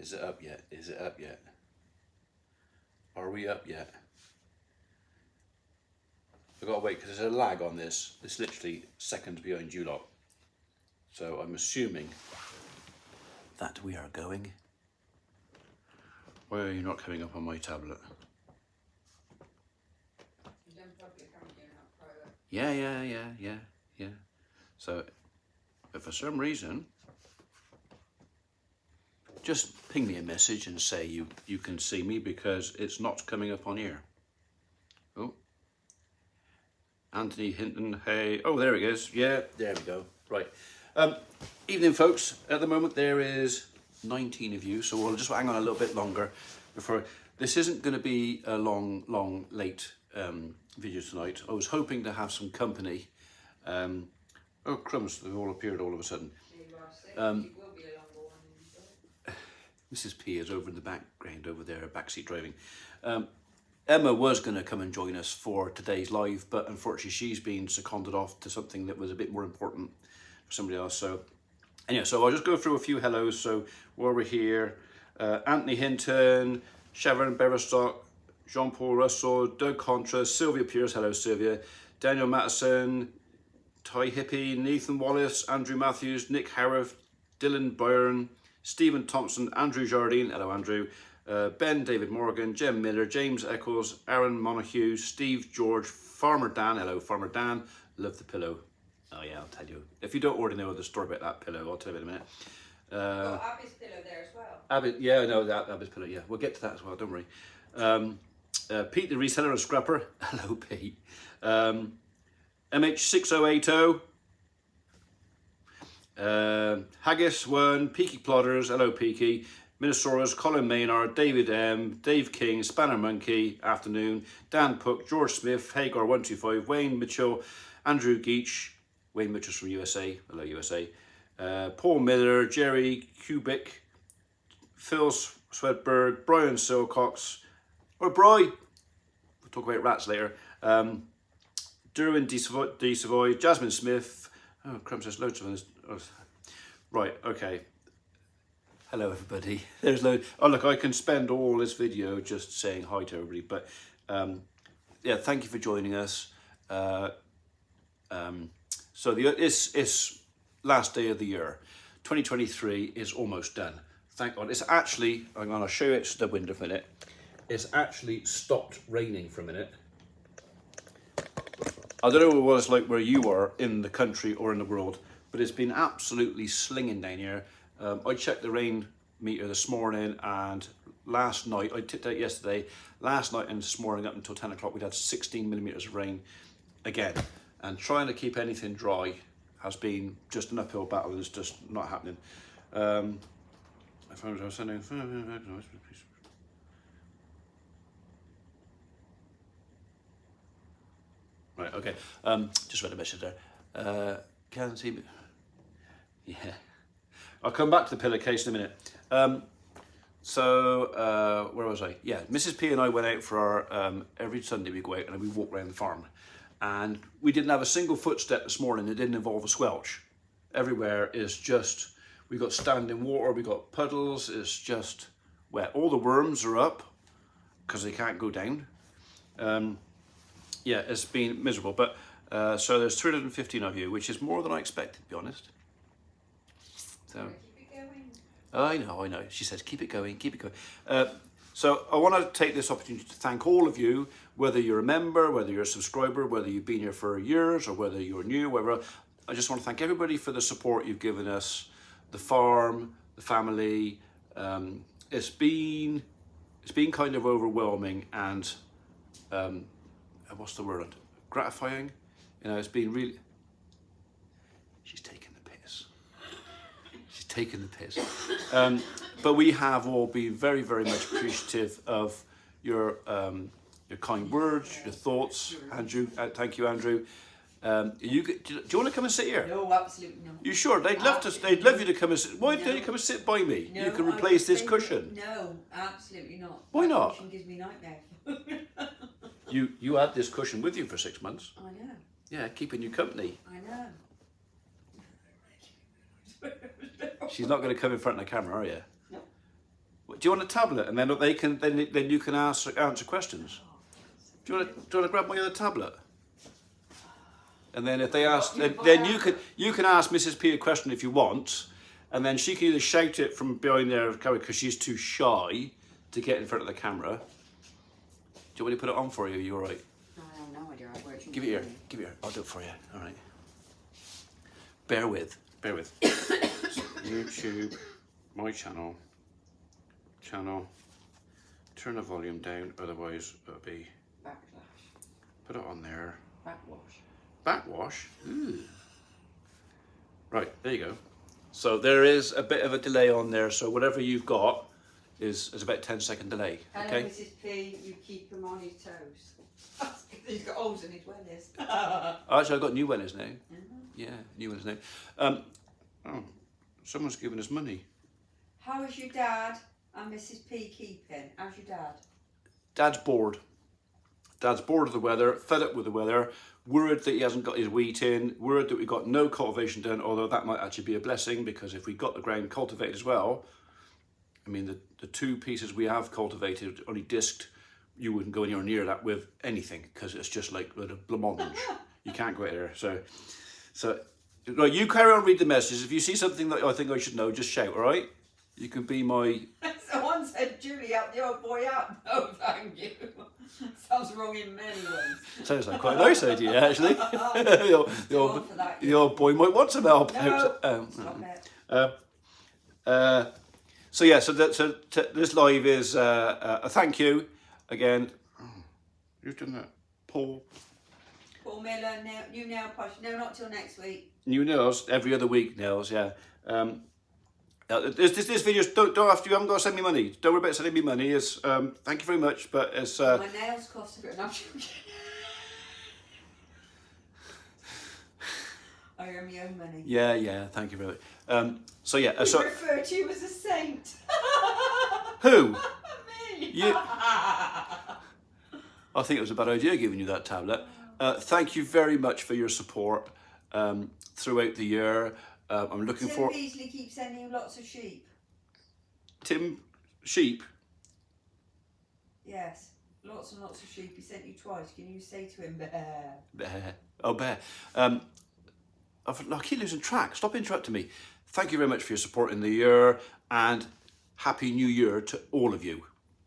Is it up yet? Is it up yet? Are we up yet? I've got to wait because there's a lag on this. It's literally seconds behind you lot. So I'm assuming that we are going. Why are you not coming up on my tablet? You don't probably currently not private. Yeah. So, but for some reason, just ping me a message and say you can see me because it's not coming up on here. Oh, Anthony Hinton, hey, oh there it is. Yeah, there we go. Right. Evening, folks. At the moment there is 19 of you, so we'll just hang on a little bit longer before. This isn't going to be a long, late video tonight. I was hoping to have some company. Oh, crumbs, they've all appeared all of a sudden. There you are, so it will be a longer one. Mrs. P is over in the background over there, backseat driving. Emma was going to come and join us for today's live, but unfortunately she's been seconded off to something that was a bit more important for somebody else. So, anyway, so I'll just go through a few hellos. So while we're here, Anthony Hinton, Chevron Livestock, Jean-Paul Russell, Doug Contra, Sylvia Pierce, hello Sylvia, Daniel Mattison, Ty Hippie, Nathan Wallace, Andrew Matthews, Nick Harriff, Dylan Byrne, Stephen Thompson, Andrew Jardine, hello Andrew, Ben David Morgan, Jem Miller, James Eccles, Aaron Monague, Steve George, Farmer Dan, hello Farmer Dan, love the pillow. Oh yeah, I'll tell you. If you don't already know the story about that pillow, I'll tell you in a minute. Abby's pillow there as well. Abby, yeah, I know that Abby's pillow, yeah. We'll get to that as well, don't worry. Pete the reseller and scrapper, hello Pete. MH6080, Haggis1, Peaky Plotters, hello Peaky, Minnesota's Colin Maynard, David M, Dave King, Spanner Monkey, afternoon, Dan Puck, George Smith, Hagar125, Wayne Mitchell, Andrew Geach, Wayne Mitchell's from USA, hello USA, Paul Miller, Jerry Kubik, Phil Swedberg, Brian Silcox, or Bry, we'll talk about rats later, Derwin D. Savoy, Jasmine Smith. Oh, crumbs, there's loads of this. Oh. Right, okay. Hello, everybody. There's loads. Oh, look, I can spend all this video just saying hi to everybody. But yeah, thank you for joining us. So it's last day of the year. 2023 is almost done. Thank God. It's actually, I'm going to show you it's the window for a minute. It's actually stopped raining for a minute. I don't know what it's like where you are in the country or in the world, but it's been absolutely slinging down here. I checked the rain meter this morning, and last night, I tipped out yesterday, last night and this morning up until 10 o'clock, we'd had 16 millimeters of rain again. And trying to keep anything dry has been just an uphill battle, and it's just not happening. I found I was sending. Right, okay. Just read a message there. Can't see me. Yeah. I'll come back to the pillowcase in a minute. Where was I? Yeah, Mrs. P and I went out for our, every Sunday we go out and we walk around the farm. And we didn't have a single footstep this morning that didn't involve a squelch. Everywhere is just, we got standing water, we got puddles, it's just wet. All the worms are up because they can't go down. Yeah, it's been miserable, but so there's 315 of you, which is more than I expected, to be honest. So, Keep it going. I know. She says, keep it going, keep it going. So I want to take this opportunity to thank all of you, whether you're a member, whether you're a subscriber, whether you've been here for years, or whether you're new, whatever. I just want to thank everybody for the support you've given us, the farm, the family. It's been kind of overwhelming and what's the word? Gratifying. You know, it's been really. She's taking the piss. She's taking the piss. But we have all been very, very much appreciative of your kind words, your thoughts, Andrew. Thank you, Andrew. Do you want to come and sit here? No, absolutely not. You sure? They'd love you to come and sit. Why don't you come and sit by me? No, you can replace this cushion. No, absolutely not. Why that not? Cushion gives me nightmares. You had this cushion with you for 6 months. I know. Yeah, keeping you company. I know. She's not going to come in front of the camera, are you? No. Do you want a tablet? And then they can then you can answer questions. Do you want to grab my other tablet? And then if they ask, then you can ask Mrs. P a question if you want, and then she can either shout it from behind there because she's too shy to get in front of the camera. Do you want me to put it on for you? Are you all right? I have no idea. Give it here. Give it here. I'll do it for you. All right. Bear with. Bear with. YouTube, my channel. Turn the volume down, otherwise it'll be. Backlash. Put it on there. Backwash. Backwash. Ooh. Right, there you go. So there is a bit of a delay on there. So whatever you've got is about 10-second delay. Hello, Okay. Mrs. P. You keep him on his toes. He's got holes in his wellies. Actually, I've got new winners now. Yeah, new winners now. Oh, someone's giving us money. How is your dad and Mrs. P keeping? How's your dad? Dad's bored. Dad's bored of the weather, fed up with the weather, worried that he hasn't got his wheat in, worried that we've got no cultivation done, although that might actually be a blessing because if we got the ground cultivated as well, I mean, the two pieces we have cultivated, only disked, you wouldn't go anywhere near that with anything because it's just like a blancmange. You can't go out there. So, right, you carry on read the messages. If you see something that I think I should know, just shout, all right? You can be my... Someone said, Julie, help the old boy out. No, thank you. Sounds wrong in many ways. Sounds like quite a nice idea, actually. the old boy might want some help. No, stop it. So yeah, so this live is a thank you again. Oh, you've done that, Paul. Paul Miller, new nail polish. No, not till next week. New nails every other week. Nails, yeah. This video don't have to. You haven't got to send me money. Don't worry about sending me money. It's thank you very much, but it's. My nails cost a bit. No, I'm joking. I earn my own money. Yeah. Thank you very much. So yeah. We refer to you as a saint. Who? Me. You. I think it was a bad idea giving you that tablet. Thank you very much for your support throughout the year. I'm looking for. Tim Beasley keeps sending you lots of sheep. Tim Sheep. Yes, lots and lots of sheep. He sent you twice. Can you say to him, bear? Bear. Oh, bear. I keep losing track. Stop interrupting me. Thank you very much for your support in the year and Happy New Year to all of you.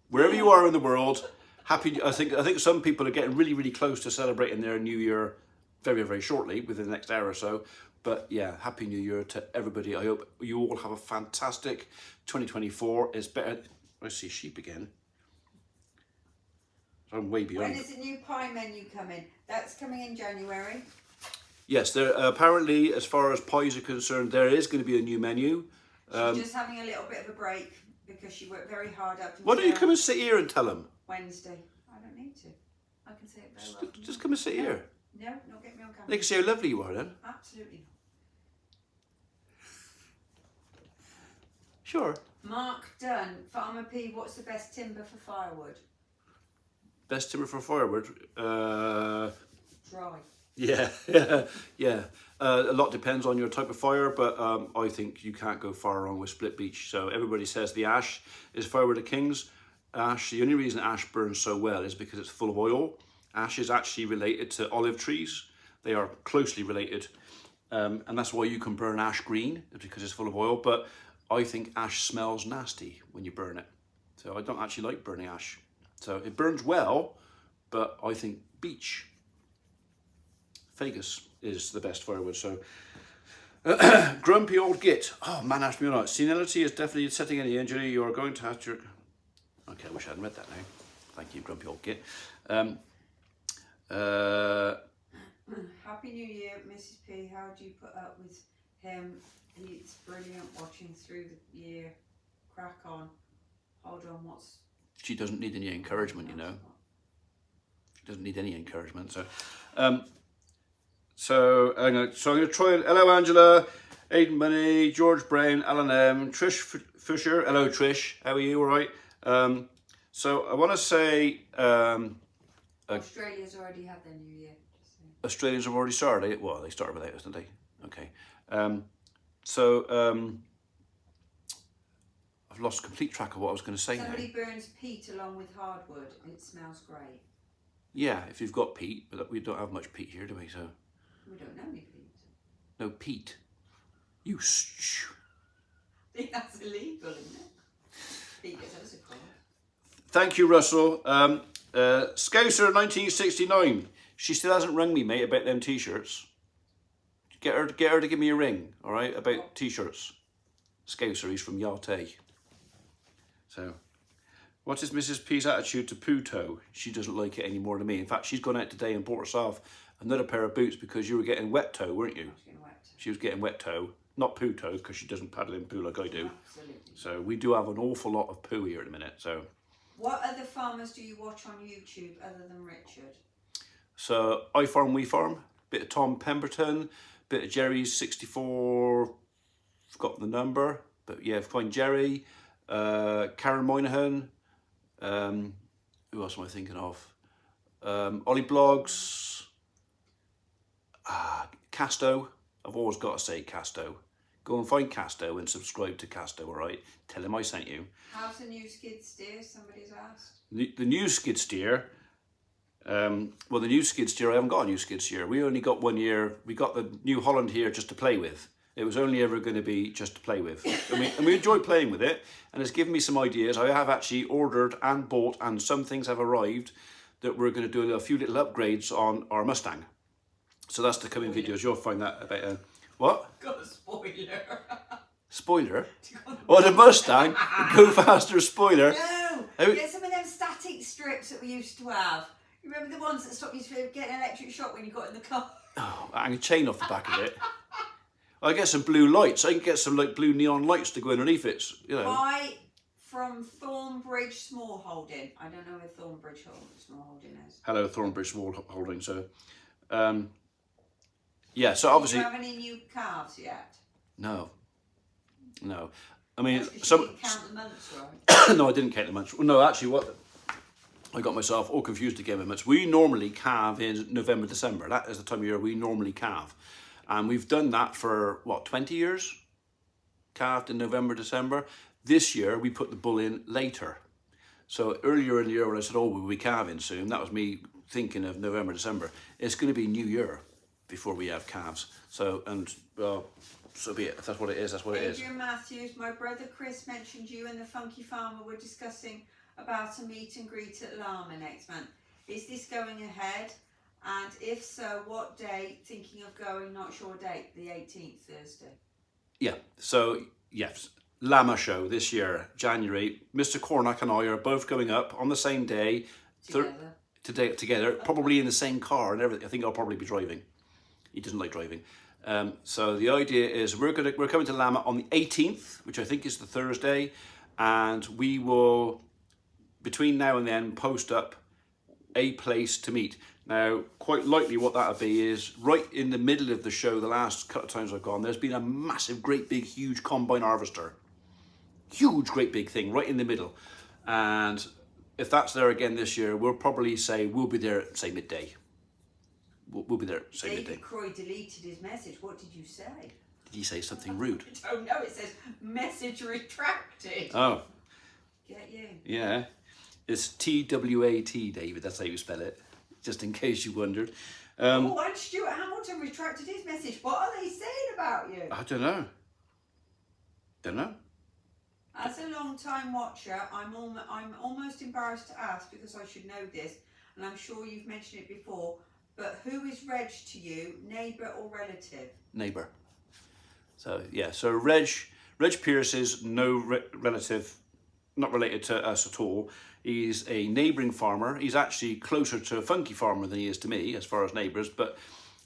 Wherever you are in the world, happy. I think some people are getting really, really close to celebrating their New Year very, very shortly, within the next hour or so. But yeah, Happy New Year to everybody. I hope you all have a fantastic 2024. It's better. I see sheep again. I'm way beyond. When is the new pie menu coming? That's coming in January. Yes, there apparently, as far as pies are concerned, there is going to be a new menu. She's just having a little bit of a break because she worked very hard up until Why don't you come and sit here and tell them? Wednesday. I don't need to. I can say it very well. Just come and sit here. No, not get me on camera. They can see how lovely you are then. Absolutely not. Sure. Mark Dunn, Farmer P, what's the best timber for firewood? Best timber for firewood? Dry. Yeah. A lot depends on your type of fire, but I think you can't go far wrong with split beech. So everybody says the ash is firewood of kings. Ash, the only reason ash burns so well is because it's full of oil. Ash is actually related to olive trees. They are closely related. And that's why you can burn ash green, because it's full of oil. But I think ash smells nasty when you burn it. So I don't actually like burning ash. So it burns well, but I think beech, Fagus, is the best firewood. So grumpy old git. Oh man, asked me all right. Senility is definitely setting any injury. You are going to have to. Okay, I wish I hadn't read that now. Thank you, grumpy old git. Happy New Year, Mrs. P. How do you put up with him? It's brilliant watching through the year. Crack on. Hold on, what's... She doesn't need any encouragement, you know. She doesn't need any encouragement. So, I'm going to try. Hello, Angela, Aidan Money, George Brown, Alan M, Trish Fisher. Hello, Trish. How are you? All right. So I want to say Australia's already had their New Year. Australians have already started. Well, they started without us, didn't they? Okay. I I've lost complete track of what I was going to say now. Somebody burns peat along with hardwood and it smells great. Yeah, if you've got peat, but we don't have much peat here, do we? So We don't know any peat. no peat. You shh. I think that's illegal, isn't it? Peat gets ever so cold. Thank you, Russell. Scouser 1969. She still hasn't rung me, mate, about them t-shirts. Get her to give me a ring, all right, about t-shirts. Scouser, he's from Yate. So, what is Mrs. P's attitude to Puto? She doesn't like it any more than me. In fact, she's gone out today and bought herself another pair of boots because you were getting wet toe, weren't you? She was getting wet toe, not Puto, because she doesn't paddle in poo like I do. Absolutely. So we do have an awful lot of poo here at the minute. So. What other farmers do you watch on YouTube other than Richard? So I Farm, We Farm, bit of Tom Pemberton, bit of Jerry's 64, forgot the number, but yeah, find Jerry, Karen Moynihan, who else am I thinking of? Ollie Blogs, Casto, I've always got to say Casto. Go and find Casto and subscribe to Casto, all right? Tell him I sent you. How's the new skid steer, somebody's asked? The new skid steer, well, the new skid steer, I haven't got a new skid steer. We only got 1 year. We got the New Holland here just to play with. It was only ever going to be just to play with. And we enjoy playing with it, and it's given me some ideas. I have actually ordered and bought, and some things have arrived that we're going to do a few little upgrades on our Mustang. So that's the coming videos. You'll find that about what? Got a spoiler. Spoiler? Oh, the Mustang? Go faster spoiler? No! Get some of them static strips that we used to have. You remember the ones that stopped you from getting an electric shock when you got in the car? Oh, hang a chain off the back of it. I get some blue lights. I can get some like blue neon lights to go underneath it. You know. Buy from Thornbridge Small Holding. I don't know where Thornbridge Small Holding is. Hello, Thornbridge Small Holding. So, yeah. So obviously. Do you have any new calves yet? No. I mean, That's 'cause you didn't count the months, right? No, I didn't count the months. Well, no, actually, what I got myself all confused again with months. We normally calve in November, December. That is the time of year we normally calve, and we've done that for what 20 years. Calved in November, December. This year we put the bull in later. So earlier in the year when I said, "Oh, we'll be calving soon," that was me thinking of November, December. It's going to be New Year before we have calves. So so be it. If that's what it is, that's what it is. Adrian Matthews, my brother Chris mentioned you and the Funky Farmer were discussing about a meet and greet at Llama next month. Is this going ahead? And if so, what date? Thinking of going, not sure date. The 18th, Thursday. Yeah. So yes, Llama show this year, January. Mr. Cornack and I are both going up on the same day. Together, probably in the same car and everything. I think I'll probably be driving. He doesn't like driving. So the idea is we're coming to Llama on the 18th, which I think is the Thursday, and we will, between now and then, post up a place to meet. Now, quite likely what that'll be is right in the middle of the show, the last couple of times I've gone, there's been a massive, great big, huge combine harvester. Huge, great big thing right in the middle. And if that's there again this year, we'll probably say we'll be there at, say, midday. We'll be there, say midday. David Croy deleted his message. What did you say? Did he say something rude? I don't know. It says message retracted. Oh. Get you. Yeah. It's TWAT, David. That's how you spell it. Just in case you wondered. And Stuart Hamilton retracted his message. What are they saying about you? I don't know. As a long-time watcher, I'm almost embarrassed to ask because I should know this, and I'm sure you've mentioned it before. But who is Reg to you, neighbour or relative? Neighbour. So yeah, so Reg Pierce is no relative, not related to us at all. He's a neighbouring farmer. He's actually closer to a Funky Farmer than he is to me as far as neighbours, but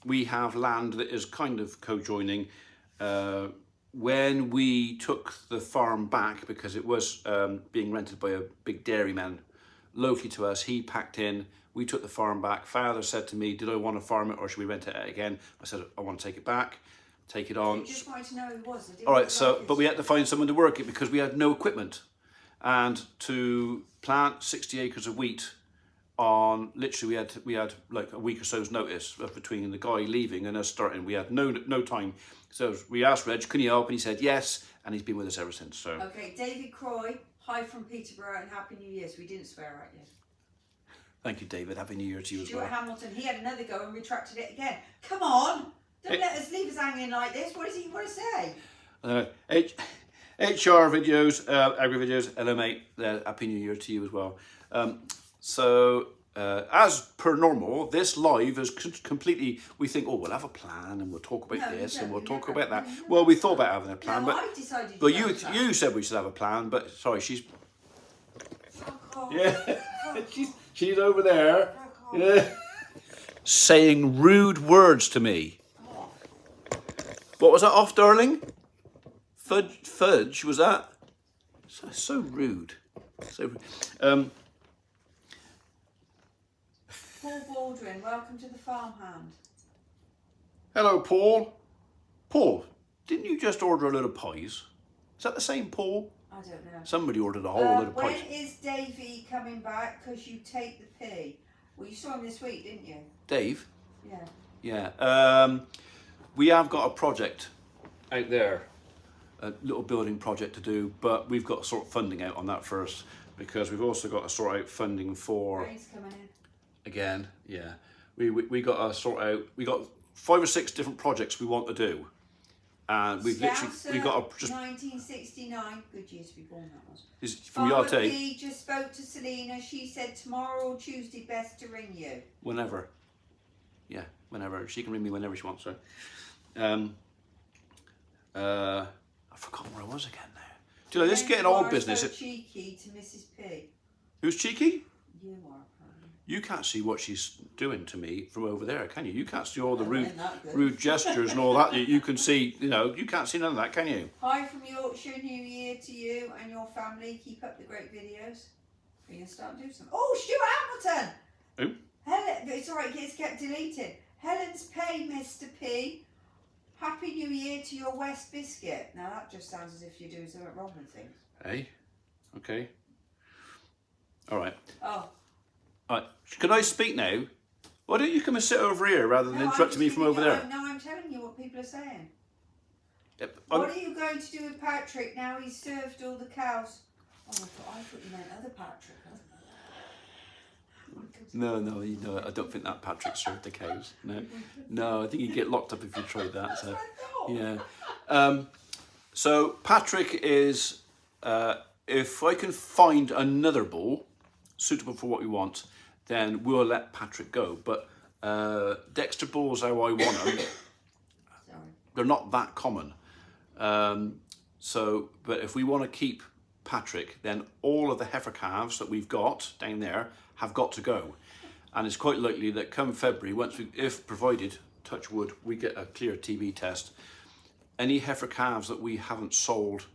we have land that is kind of co-joining. When we took the farm back, because it was being rented by a big dairyman locally to us, he packed in. We took the farm back. Father said to me, did I want to farm it or should we rent it out again? I said, I want to take it back, take it on. I just wanted to know who it was. All right, so, but we had to find someone to work it because we had no equipment. And to plant 60 acres of wheat on literally we had like a week or so's notice between the guy leaving and us starting. We had no time. So we asked Reg, can you help? And he said yes, and he's been with us ever since. So okay, David Croy, hi from Peterborough and Happy New Year. So we didn't swear at you. thank you, David. Happy New Year to you as well. Stuart Hamilton, he had another go and retracted it again. Come on, don't let us leave us hanging like this. What does he want to say? HR videos, agri videos, LM8, Happy New Year to you as well. As per normal, this live is completely, we think, oh, we'll have a plan and we'll talk about this and we'll talk about that. Well, we thought about having a plan, No, I decided but to you said we should have a plan, but sorry, she's, Fuck off. yeah, Fuck she's over there, off. yeah, saying rude words to me. Oh. What was that off, darling? Fudge, was that? So rude. So rude. Paul Baldwin, welcome to the farmhand. Hello, Paul. Paul, didn't you just order a load of pies? Is that the same Paul? I don't know. Somebody ordered a whole load of When pies. is Davey coming back? Because you take the pee. Well, you saw him this week, didn't you? Dave? Yeah. Yeah. We have got a project out there, a little building project to do, but we've got to sort funding out on that first because we've also got to sort out funding for... Rain's coming in. Again, yeah. We got to sort out, we got 5 or 6 different projects we want to do. And we've literally, we got to just... 1969, good year to be born that was. Is from Firewood Yarte, just spoke to Selena, she said tomorrow or Tuesday best to ring you. whenever. Yeah, whenever. She can ring me whenever she wants to. I've forgotten where I was again now. Do you know, this is getting old business. So cheeky to Mrs. P. Who's cheeky? You are, apparently. You can't see what she's doing to me from over there, can you? You can't see all the No, ain't that good. rude gestures and all that. You can see, you know, you can't see none of that, can you? Hi from Yorkshire, New Year to you and your family. Keep up the great videos. Are you going to start doing something? Oh, Stuart Hamilton! Who? Helen, it's alright, it's kept deleted. Helen's Pay, Mr. P. Happy New Year to your West Biscuit. Now that just sounds as if you're doing something wrong with things. Hey, okay. All right. Oh. All right. Can I speak now? Why don't you come and sit over here rather than No, interrupting me from over there? No, I'm telling you what people are saying. Yep, What are you going to do with Patrick now he's served all the cows? Oh, I thought you meant other Patrick. No, I don't think that Patrick served the cows. No, I think you'd get locked up if you tried that. So, yeah. So Patrick is, if I can find another bull suitable for what we want, then we'll let Patrick go. But Dexter bulls, how I want them, they're not that common. But if we want to keep Patrick, then all of the heifer calves that we've got down there have got to go. And it's quite likely that come February, if provided, touch wood, we get a clear TB test, any heifer calves that we haven't sold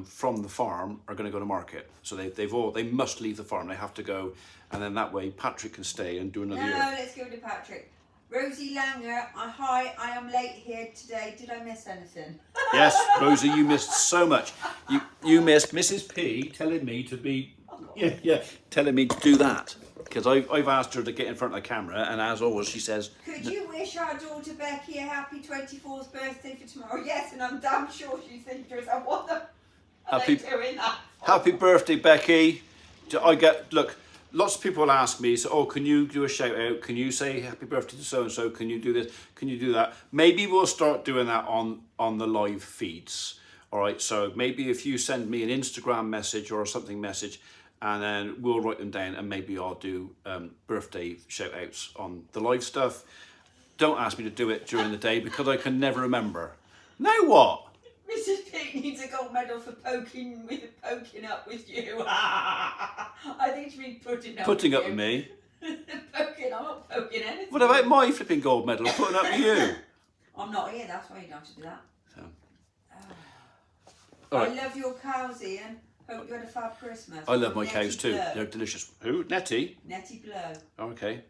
from the farm are going to go to market. So they must leave the farm. They have to go, and then that way Patrick can stay and do another year. No, let's go to Patrick. Rosie Langer, hi, I am late here today. Did I miss anything? Yes, Rosie, you missed so much. You missed Mrs. P telling me to be, telling me to do that. Because I've asked her to get in front of the camera, and as always, she says... Could you wish our daughter Becky a happy 24th birthday for tomorrow? Yes, and I'm damn sure she's thinking to herself, what the... Are they doing that? Happy birthday, Becky. Look, lots of people ask me, so, can you do a shout out? Can you say happy birthday to so-and-so? Can you do this? Can you do that? Maybe we'll start doing that on the live feeds. All right, so maybe if you send me an Instagram message or something message, and then we'll write them down, and maybe I'll do birthday shout outs on the live stuff. Don't ask me to do it during the day because I can never remember. Now what? Mrs. Pete needs a gold medal for poking up with you. I think she's been putting up with me. I'm not poking anything. What about my flipping gold medal putting up with you? I'm not here, that's why you don't have to do that. So. I Right. love your cows, Ian. Hope you had a fab Christmas. I love my Nettie cows too. Blow. They're delicious. Who? Nettie? Nettie Blow. Okay.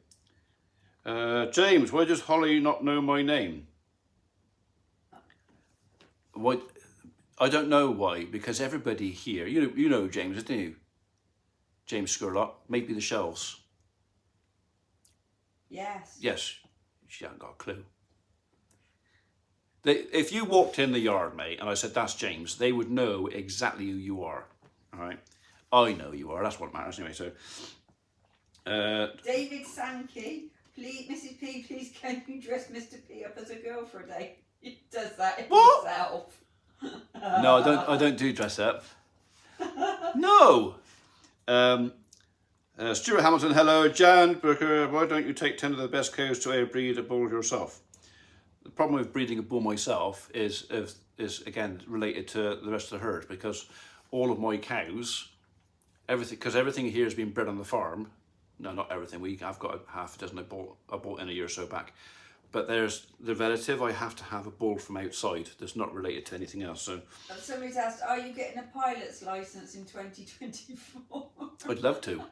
James, why does Holly not know my name? Why? I don't know why, because everybody here, you know James, don't you? James Scurlock, maybe the shelves. Yes. Yes, she hasn't got a clue. If you walked in the yard, mate, and I said, that's James, they would know exactly who you are. All right? I know who you are. That's what matters anyway. So, David Sankey, please, Mrs. P, please can you dress Mr. P up as a girl for a day? He does that himself. No, I don't do dress up. No. Stuart Hamilton, hello. Jan Booker, why don't you take 10 of the best cows to breed a bull yourself? The problem with breeding a bull myself is again related to the rest of the herd, because all of my cows, everything here has been bred on the farm. No, not everything. I've got half a dozen I bought in a year or so back. But there's the relative. I have to have a bull from outside that's not related to anything else. So somebody's asked, are you getting a pilot's license in 2024? I'd love to.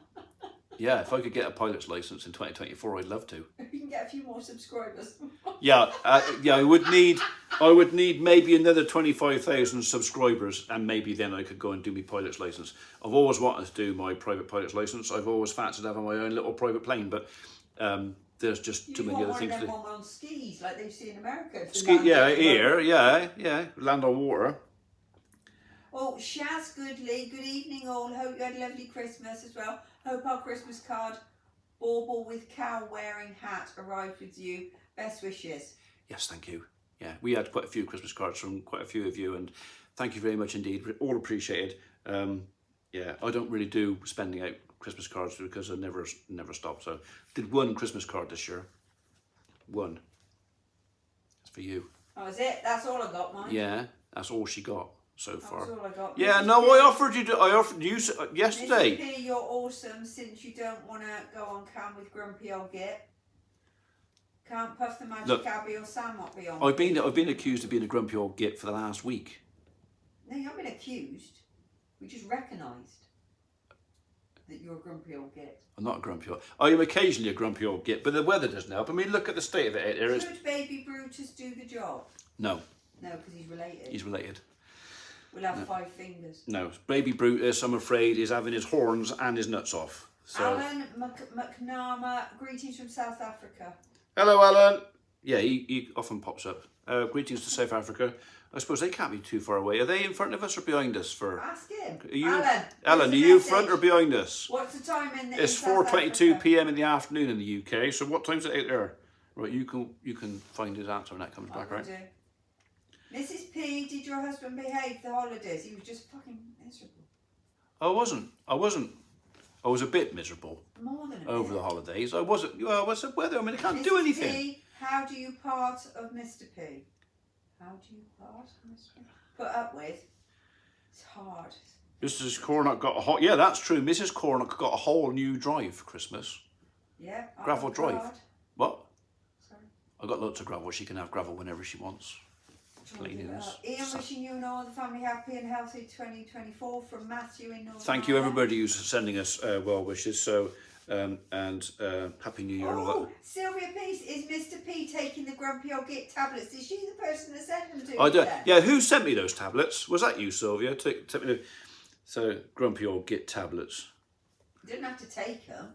Yeah, if I could get a pilot's license in 2024, I'd love to. You can get a few more subscribers. Yeah, I would need maybe another 25,000 subscribers, and maybe then I could go and do my pilot's license. I've always wanted to do my private pilot's license. I've always fancied having my own little private plane, but there's just too many other things to do. You want one on skis, like they see in America. Land on water. Oh, Shaz Goodley, good evening all. Hope you had a lovely Christmas as well. Hope our Christmas card, bauble with cow wearing hat, arrived with you. Best wishes. Yes, thank you. Yeah, we had quite a few Christmas cards from quite a few of you, and thank you very much indeed. All appreciated. Yeah, I don't really do spending out Christmas cards because I never stop. So did one Christmas card this year. One. It's for you. Oh, is it? That's all I got, mine. Yeah, that's all she got so far. That's all I got. Yeah, Mrs. no, P, I offered you yesterday. Mrs. P, you're awesome since you don't want to go on cam with grumpy old git. Can't puff the magic Abby or Sam not be on. I've been accused of being a grumpy old git for the last week. No, you haven't been accused. We just recognised that you're a grumpy old git. I'm not a grumpy old. I am occasionally a grumpy old git, but the weather doesn't help. I mean, look at the state of it. Should baby Brutus do the job? No. No, because he's related. He's related. We'll have 5 fingers. No, baby Brutus, I'm afraid, is having his horns and his nuts off. So. Alan McNama, greetings from South Africa. Hello, Alan. Yeah, he often pops up. Greetings to South Africa. I suppose they can't be too far away. Are they in front of us or behind us? Ask him. Alan, are you front or behind us? What's the time in the? It's 4:22 p.m. in the afternoon in the UK. So what time's it out there? Right, you can find his answer when that comes back, right? Mrs. P, did your husband behave the holidays? He was just fucking miserable. I wasn't. I was a bit miserable. More than a over bit. the holidays. I wasn't. Well, what's the weather? I mean, I can't Mrs. do anything. P, how do you part of Mr. P? How do you part of Mr. P? Put up with. It's hard. Mrs. Cornock got a whole. Yeah, that's true. Mrs. Cornock got a whole new drive for Christmas. Yeah. Gravel drive. Hard. What? Sorry. I got lots of gravel. She can have gravel whenever she wants. Ian, wishing you and all the family happy and healthy 2024 from Matthew in Northern Thank you, Ireland. everybody who's sending us well wishes. So, and Happy New Year and all that. Sylvia Peace, is Mr. P taking the grumpy old git tablets? Is she the person that sent them to I you? don't. Then? Yeah, who sent me those tablets? Was that you, Sylvia? So grumpy old git tablets. You didn't have to take them.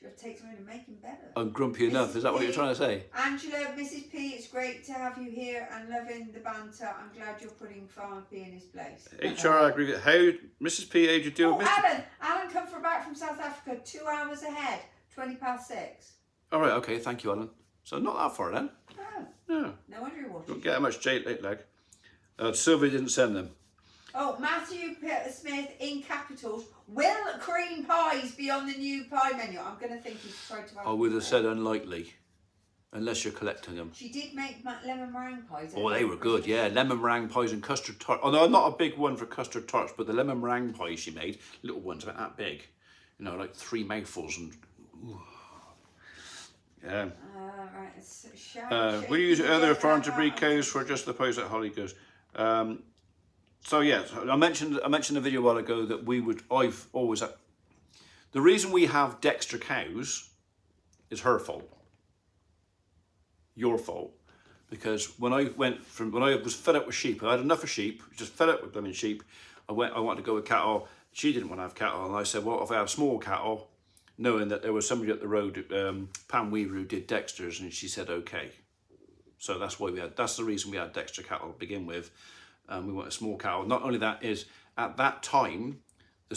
You have to take something to make them better. I'm grumpy enough. Is that what you're trying to say? Angela, Mrs. P, it's great to have you here and loving the banter. I'm glad you're putting Farmer P in his place. HR aggregate. How Mrs. P? How do you deal with Mr. Alan come back from South Africa 2 hours ahead, 6:20. All right. Okay. Thank you, Alan. So not that far then. No. No wonder you watched. Don't get how much jet lag. Sylvia didn't send them. Oh, Matthew Smith in capitals. Will cream pies be on the new pie menu? I'm going to think he's tried to. I would have said unlikely, unless you're collecting them. She did make lemon meringue pies. Oh, they were good, yeah. Lemon meringue pies and custard tarts. Although I'm not a big one for custard tarts, but the lemon meringue pies she made, little ones about that big, you know, like 3 mouthfuls and. Ooh. Yeah. Right. We use other farm to breed cows for just the post that Holly goes. So yeah, I mentioned a video a while ago that I've always the reason we have Dexter cows is her fault. Your fault. Because when I was fed up with sheep, I had enough of sheep, just fed up with blooming sheep. I wanted to go with cattle, She didn't want to have cattle, and I said, well, if I have small cattle, knowing that there was somebody up the road, Pam Weaver, who did Dexter's, and she said okay. So that's why that's the reason we had Dexter cattle to begin with. We wanted small cattle. Not only that is, at that time, the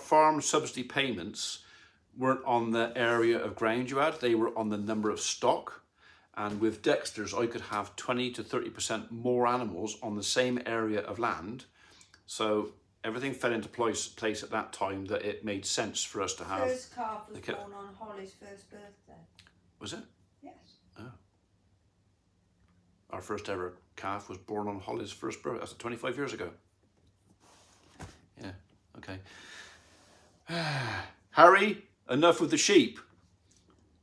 farm subsidy payments weren't on the area of ground you had, they were on the number of stock. And with Dexter's, I could have 20 to 30% more animals on the same area of land. So everything fell into place at that time that it made sense for us to have. First calf was born on Holly's first birthday. Was it? Yes. Oh. Our first ever calf was born on Holly's first birthday. That's 25 years ago. Yeah, okay. Harry, enough with the sheep.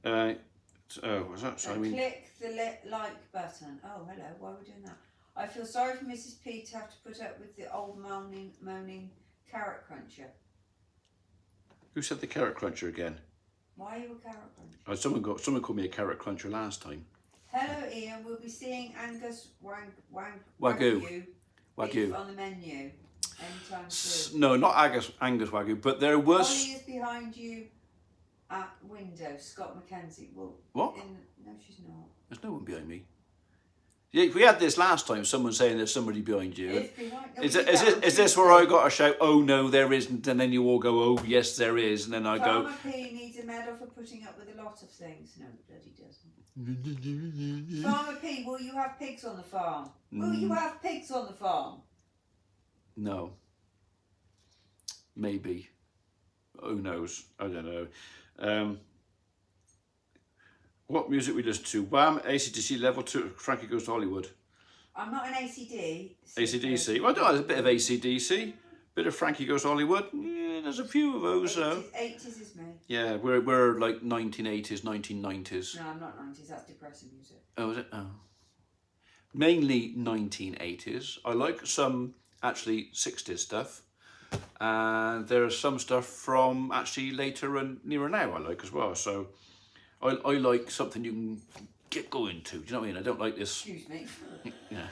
Was that? So, click the like button. Oh, hello. Why are we doing that? I feel sorry for Mrs. P to have to put up with the old moaning carrot cruncher. Who said the carrot cruncher again? Why are you a carrot cruncher? Oh, someone called me a carrot cruncher last time. Hello, Ian. We'll be seeing Angus Wagyu beef on the menu anytime soon. No, not Angus Wagyu, but there was. Holly is behind you at window. Scott Mackenzie. Well, what? No, she's not. There's no one behind me. Yeah, we had this last time. Someone saying there's somebody behind you. Is this where I got to shout? Oh no, there isn't, and then you all go, oh yes, there is, and then I go. Farmer P needs a medal for putting up with a lot of things. No, bloody doesn't. Farmer P, will you have pigs on the farm? Will you have pigs on the farm? No. Maybe. Who knows? I don't know. What music we listen to? Wham, AC/DC, Level 2, Frankie Goes to Hollywood. I'm not an ACD. AC/DC. Well, I don't know, there's a bit of AC/DC, bit of Frankie Goes to Hollywood. Yeah, there's a few of those. 80s is me. Yeah, we're like 1980s, 1990s. No, I'm not 90s. That's depressing music. Oh, is it? Oh. Mainly 1980s. I like some actually 60s stuff. And there's some stuff from actually later and nearer now I like as well. So I like something you can get going to. Do you know what I mean? I don't like this. Excuse me. Yeah.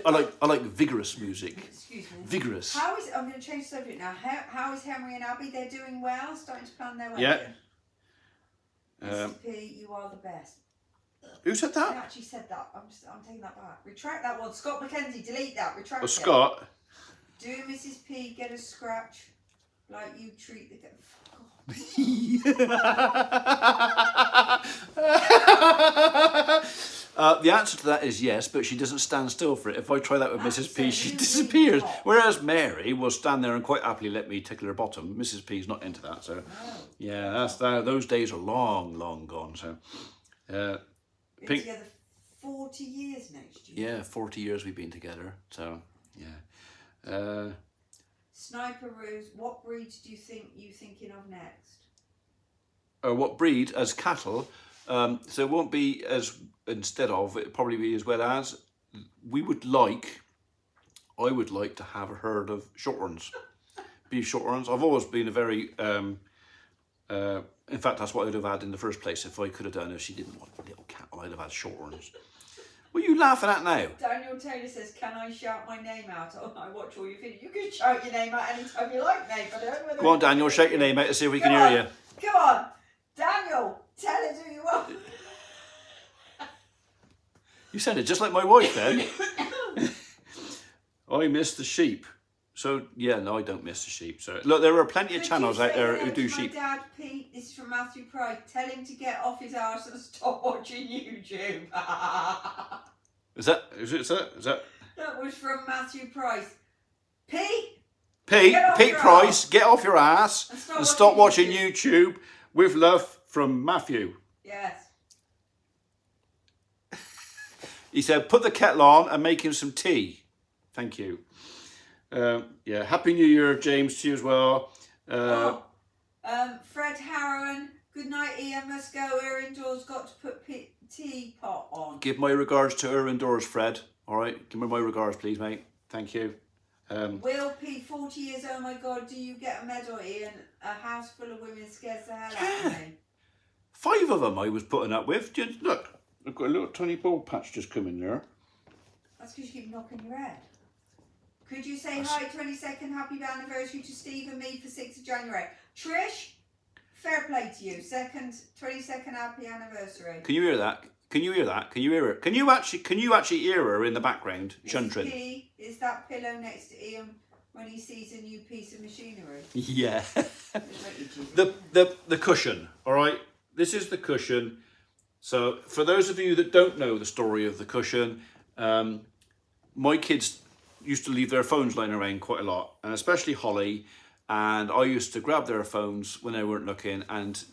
I like vigorous music. Excuse me. Vigorous. I'm going to change the subject now. How is Henry and Abby? They're doing well. Starting to plan their wedding. Yeah. Mr. P, you are the best. Who said that? I actually said that. I'm taking that back. Retract that one. Scott Mackenzie, delete that. Retract it. Scott. Do Mrs. P get a scratch like you treat the... The answer to that is yes, but she doesn't stand still for it. If I try that with Mrs. P, she disappears. Whereas Mary will stand there and quite happily let me tickle her bottom. Mrs. P's not into that, so yeah, that's that. Those days are long, long gone. So, been together 40 years next year. Yeah, 40 years we've been together. So yeah. Sniper Rose, what breed do you think you're thinking of next? What breed as cattle? So it won't be as instead of, it'll probably be as well as. I would like to have a herd of shorthorns. Beef shorthorns. I've always been a very, in fact that's what I'd have had in the first place if I could have done. If she didn't want little cattle, I'd have had shorthorns. What are you laughing at now? Daniel Taylor says, can I shout my name out? Oh, I watch all your videos. You can shout your name out anytime you like, mate. But I don't know whether... Go on, Daniel, shout your name out to see if we can hear you. Come on, Daniel, tell us who you are. You said it just like my wife then. I miss the sheep. So, yeah, no, I don't miss the sheep. So, look, there are plenty of channels out there who do sheep. My dad, Pete, this is from Matthew Price. Tell him to get off his arse and stop watching YouTube. Is that? That was from Matthew Price. Pete Price, get off your ass and stop watching YouTube. With love from Matthew. Yes. He said, put the kettle on and make him some tea. Thank you. Yeah, Happy New Year, James, to you as well. Fred Harrowan, good night, Ian, must go. Erin Dawes got to put teapot on. Give my regards to Erin Dawes, Fred. All right, give me my regards, please, mate. Thank you. Will P, 40 years, oh my God, do you get a medal, Ian? A house full of women scares the hell out of me. 5 of them I was putting up with. Just, look, I've got a little tiny bald patch just coming there. That's because you keep knocking your head. Could you say hi, 22nd happy anniversary to Steve and me for 6th of January? Trish, fair play to you. 22nd happy anniversary. Can you hear that? Can you hear that? Can you hear it? Can you actually hear her in the background? Chuntering. P, is that pillow next to Ian when he sees a new piece of machinery? Yeah. the cushion, all right? This is the cushion. So for those of you that don't know the story of the cushion, my kids used to leave their phones lying around quite a lot, and especially Holly, and I used to grab their phones when they weren't looking and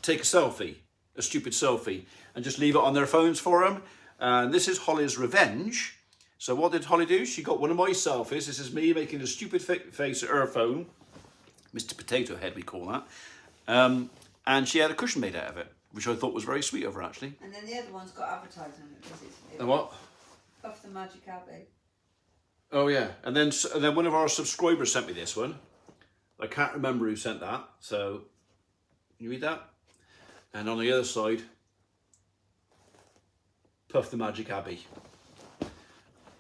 take a selfie, a stupid selfie, and just leave it on their phones for them. And this is Holly's revenge. So what did Holly do? She got one of my selfies. This is me making a stupid face at her phone. Mr. Potato Head, we call that. And she had a cushion made out of it, which I thought was very sweet of her, actually. And then the other one's got advertising on it. Because And what? Puff the Magic Abbey. Oh, yeah. And then one of our subscribers sent me this one. I can't remember who sent that. So, can you read that? And on the other side, Puff the Magic Abbey,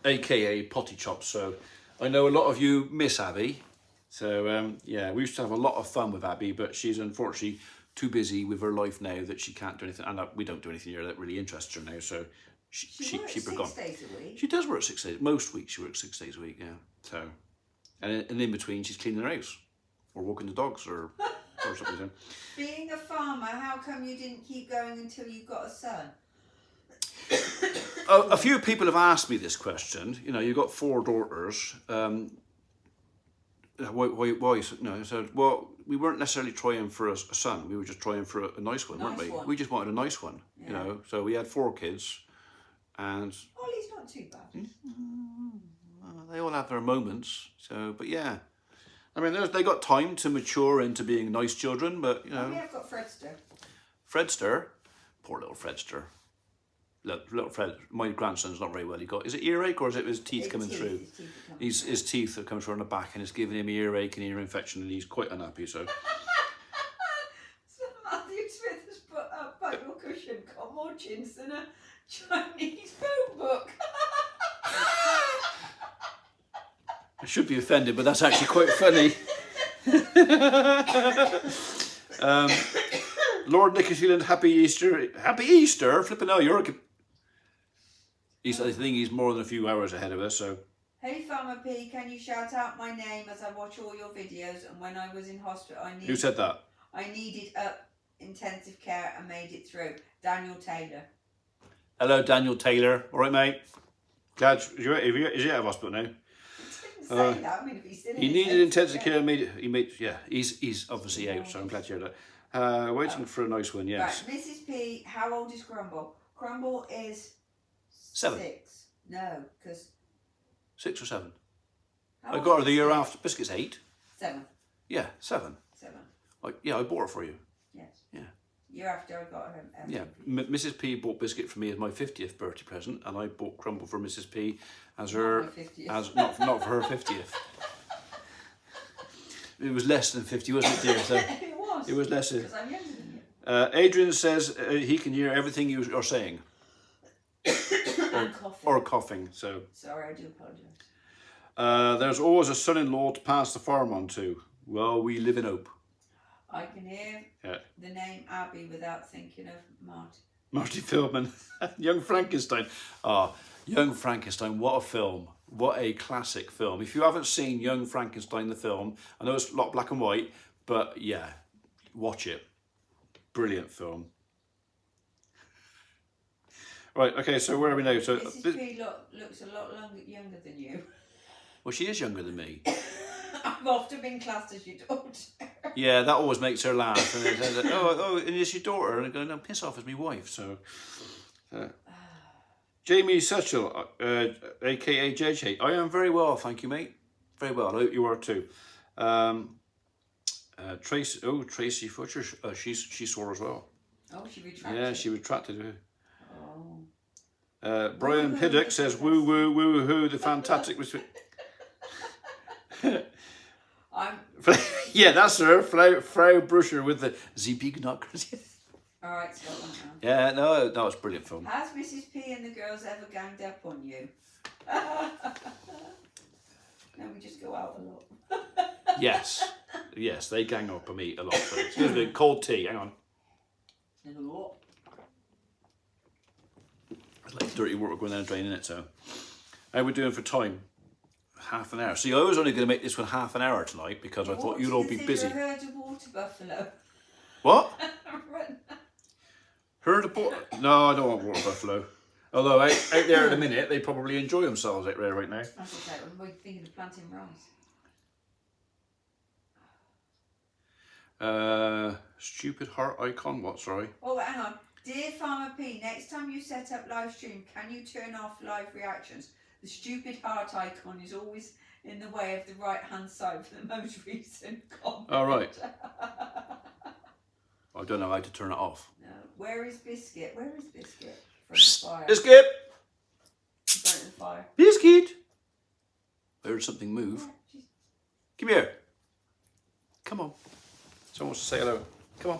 aka Potty Chops. So I know a lot of you miss Abby. So yeah, we used to have a lot of fun with Abby, but she's unfortunately too busy with her life now that she can't do anything. And we don't do anything here that really interests her now. So she works 6 days a week. She does work 6 days. Most weeks she works 6 days a week. Yeah. So and in between she's cleaning her house or walking the dogs or something. Being a farmer, how come you didn't keep going until you got a son? A few people have asked me this question. You know, you've got 4 daughters. Why? No, so well, we weren't necessarily trying for a son. We were just trying for a nice one, weren't we? We just wanted a nice one. Yeah. You know, so we had 4 kids, and Ollie's not too bad. They all have their moments. So, but yeah. I mean, they got time to mature into being nice children, but you know. We have got Fredster. Fredster, poor little Fredster. Look, little Fred. My grandson's not very well. He got, is it earache or is it his teeth coming through? His teeth are coming through on the back, and it's giving him earache and ear infection, and he's quite unhappy. So. So Matthew Smith has put up by your cushion got more chins than a Chinese phone book. I should be offended, but that's actually quite funny. Lord Nicotine, happy Easter. Happy Easter? Flipping out, I think he's more than a few hours ahead of us, so. Hey Farmer P, can you shout out my name as I watch all your videos? And when I was in hospital, Who said that? I needed intensive care and made it through. Daniel Taylor. Hello, Daniel Taylor. All right, mate. Glad, is he out of hospital now? Say that. I mean, if he's still he needed intensive care. He's obviously out, so I'm glad to hear that. Waiting for a nice one, yes. Right, Mrs. P, how old is Crumble? Crumble is 7. 6. No, because 6 or 7. I got her the year after. Biscuit's 8. 7. Yeah, 7. 7. I bought her for you. Yes. Yeah. Year after I got her. Yeah, Mrs. P bought Biscuit for me as my 50th birthday present, and I bought Crumble for Mrs. P as her, not for her 50th. It was less than 50, wasn't it, dear? So it was. It was less. Because I'm younger than you. Adrian says he can hear everything you are saying. or coughing. So. Sorry, I do apologise. There's always a son-in-law to pass the farm on to. Well, we live in hope. I can hear the name Abby without thinking of Marty. Marty Feldman. Young Frankenstein. Young Frankenstein, what a film. What a classic film. If you haven't seen Young Frankenstein, the film, I know it's a lot black and white, but yeah, watch it. Brilliant film. Right, okay, so where are we now? So Mrs. P looks a lot younger than you. Well, she is younger than me. I've often been classed as your daughter. Yeah, that always makes her laugh. And they say, oh, and it's your daughter. And I go, no, piss off, it's my wife. So, Jamie Sutchell, a.k.a. JJ. I am very well, thank you, mate. Very well. I hope you are too. Tracy Futcher, she's sore as well. Oh, she retracted. Yeah, she retracted. Oh. Brian Piddock says, woo, woo, woo, hoo, the fantastic... Yeah, that's her, Frau Bruscher with the ZP knockers. Alright, stop that now. Yeah, no, that was a brilliant film. Has Mrs. P and the girls ever ganged up on you? Yes. Yes, they gang up on me a lot. So excuse me, cold tea. Hang on. It's like dirty water going down the drain, innit? So, how are we doing for time? Half an hour. See, I was only going to make this one half an hour tonight because I thought you'd all be busy. A herd of water buffalo. What? Herd of water? No, I don't want water buffalo. Although out there in a minute, they probably enjoy themselves out there right now. That's okay. What are you thinking of planting rice? Stupid heart icon. What? Sorry. Oh, hang on. Dear Farmer P, next time you set up live stream, can you turn off live reactions? The stupid heart icon is always in the way of the right hand side for the most recent comment. All right. I don't know how to turn it off. No. Where is Biscuit? Where is Biscuit? From the fire. Biscuit! From the fire. Biscuit! I heard something move. Yeah, Come here. Come on. Someone wants to say hello. Come on.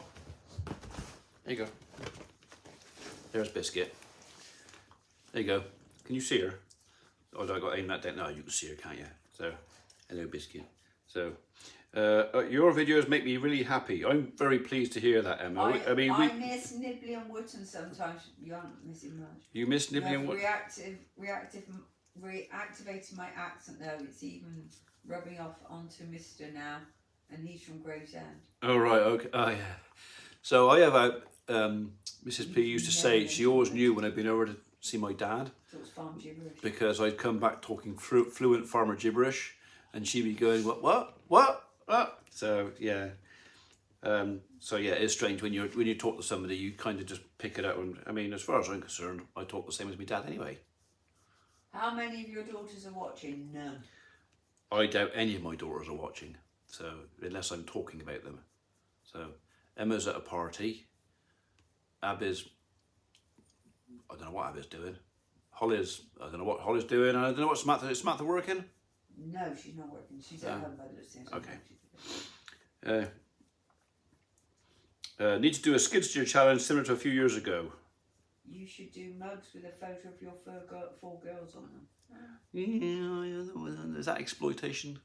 There you go. There's Biscuit. There you go. Can you see her? Oh, I got to aim that down. No, you can see her, can't you? So, hello, Biscuit. So, your videos make me really happy. I'm very pleased to hear that, Emma. I mean, I miss Nibbly and Wotton sometimes. You aren't missing much. You miss Nibbly and Wotton? Reactivating my accent though. It's even rubbing off onto Mr. now, and he's from Gravesend. Oh right, okay. Oh yeah. So I have Mrs. P used to say she always knew when I'd been over to see my dad. So it's farm gibberish. Because I'd come back talking fluent farmer gibberish, and she'd be going what? So yeah. So yeah, it's strange when you talk to somebody, you kind of just pick it up. And I mean, as far as I'm concerned, I talk the same as my dad anyway. How many of your daughters are watching? None. I doubt any of my daughters are watching. So unless I'm talking about them. So Emma's at a party. Abby's, I don't know what Abby's doing. Holly's, I don't know what Holly's doing. I don't know what Samantha, is Samantha working? No, she's not working. She's at home by the looks of it. Okay. Need to do a skid steer challenge similar to a few years ago. You should do mugs with a photo of your four girls on them. Yeah, is that exploitation?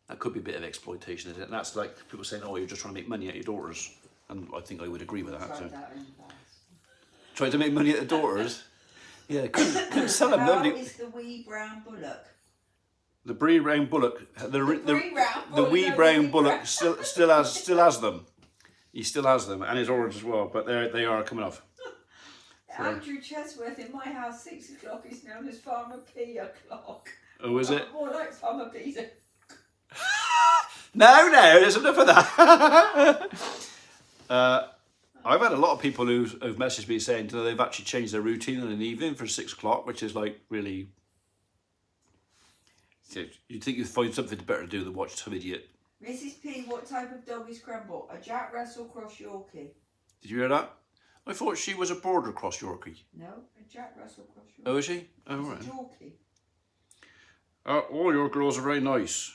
That could be a bit of exploitation, isn't it? And that's like people saying, oh, you're just trying to make money at your daughters. And I think I would agree with that. Tried So. that in the past. Trying to make money at the daughters? Yeah, couldn't sell them. How is the wee brown bullock? The wee brown bullock, the wee brown bullock still has them. He still has them, and his orange as well. But they are coming off. So. Andrew Chesworth, in my house, 6 o'clock is known as Farmer P o'clock. Oh, is it? More like Farmer P's. No, there's enough of that. I've had a lot of people who've messaged me saying that they've actually changed their routine in the evening for 6 o'clock, which is like really. You'd think you'd find something better to do than watch some idiot. Mrs. P, what type of dog is Crumble? A Jack Russell Cross Yorkie. Did you hear that? I thought she was a border cross Yorkie. No, a Jack Russell Cross Yorkie. Oh, is she? Oh, right. It's a Yorkie. All your girls are very nice.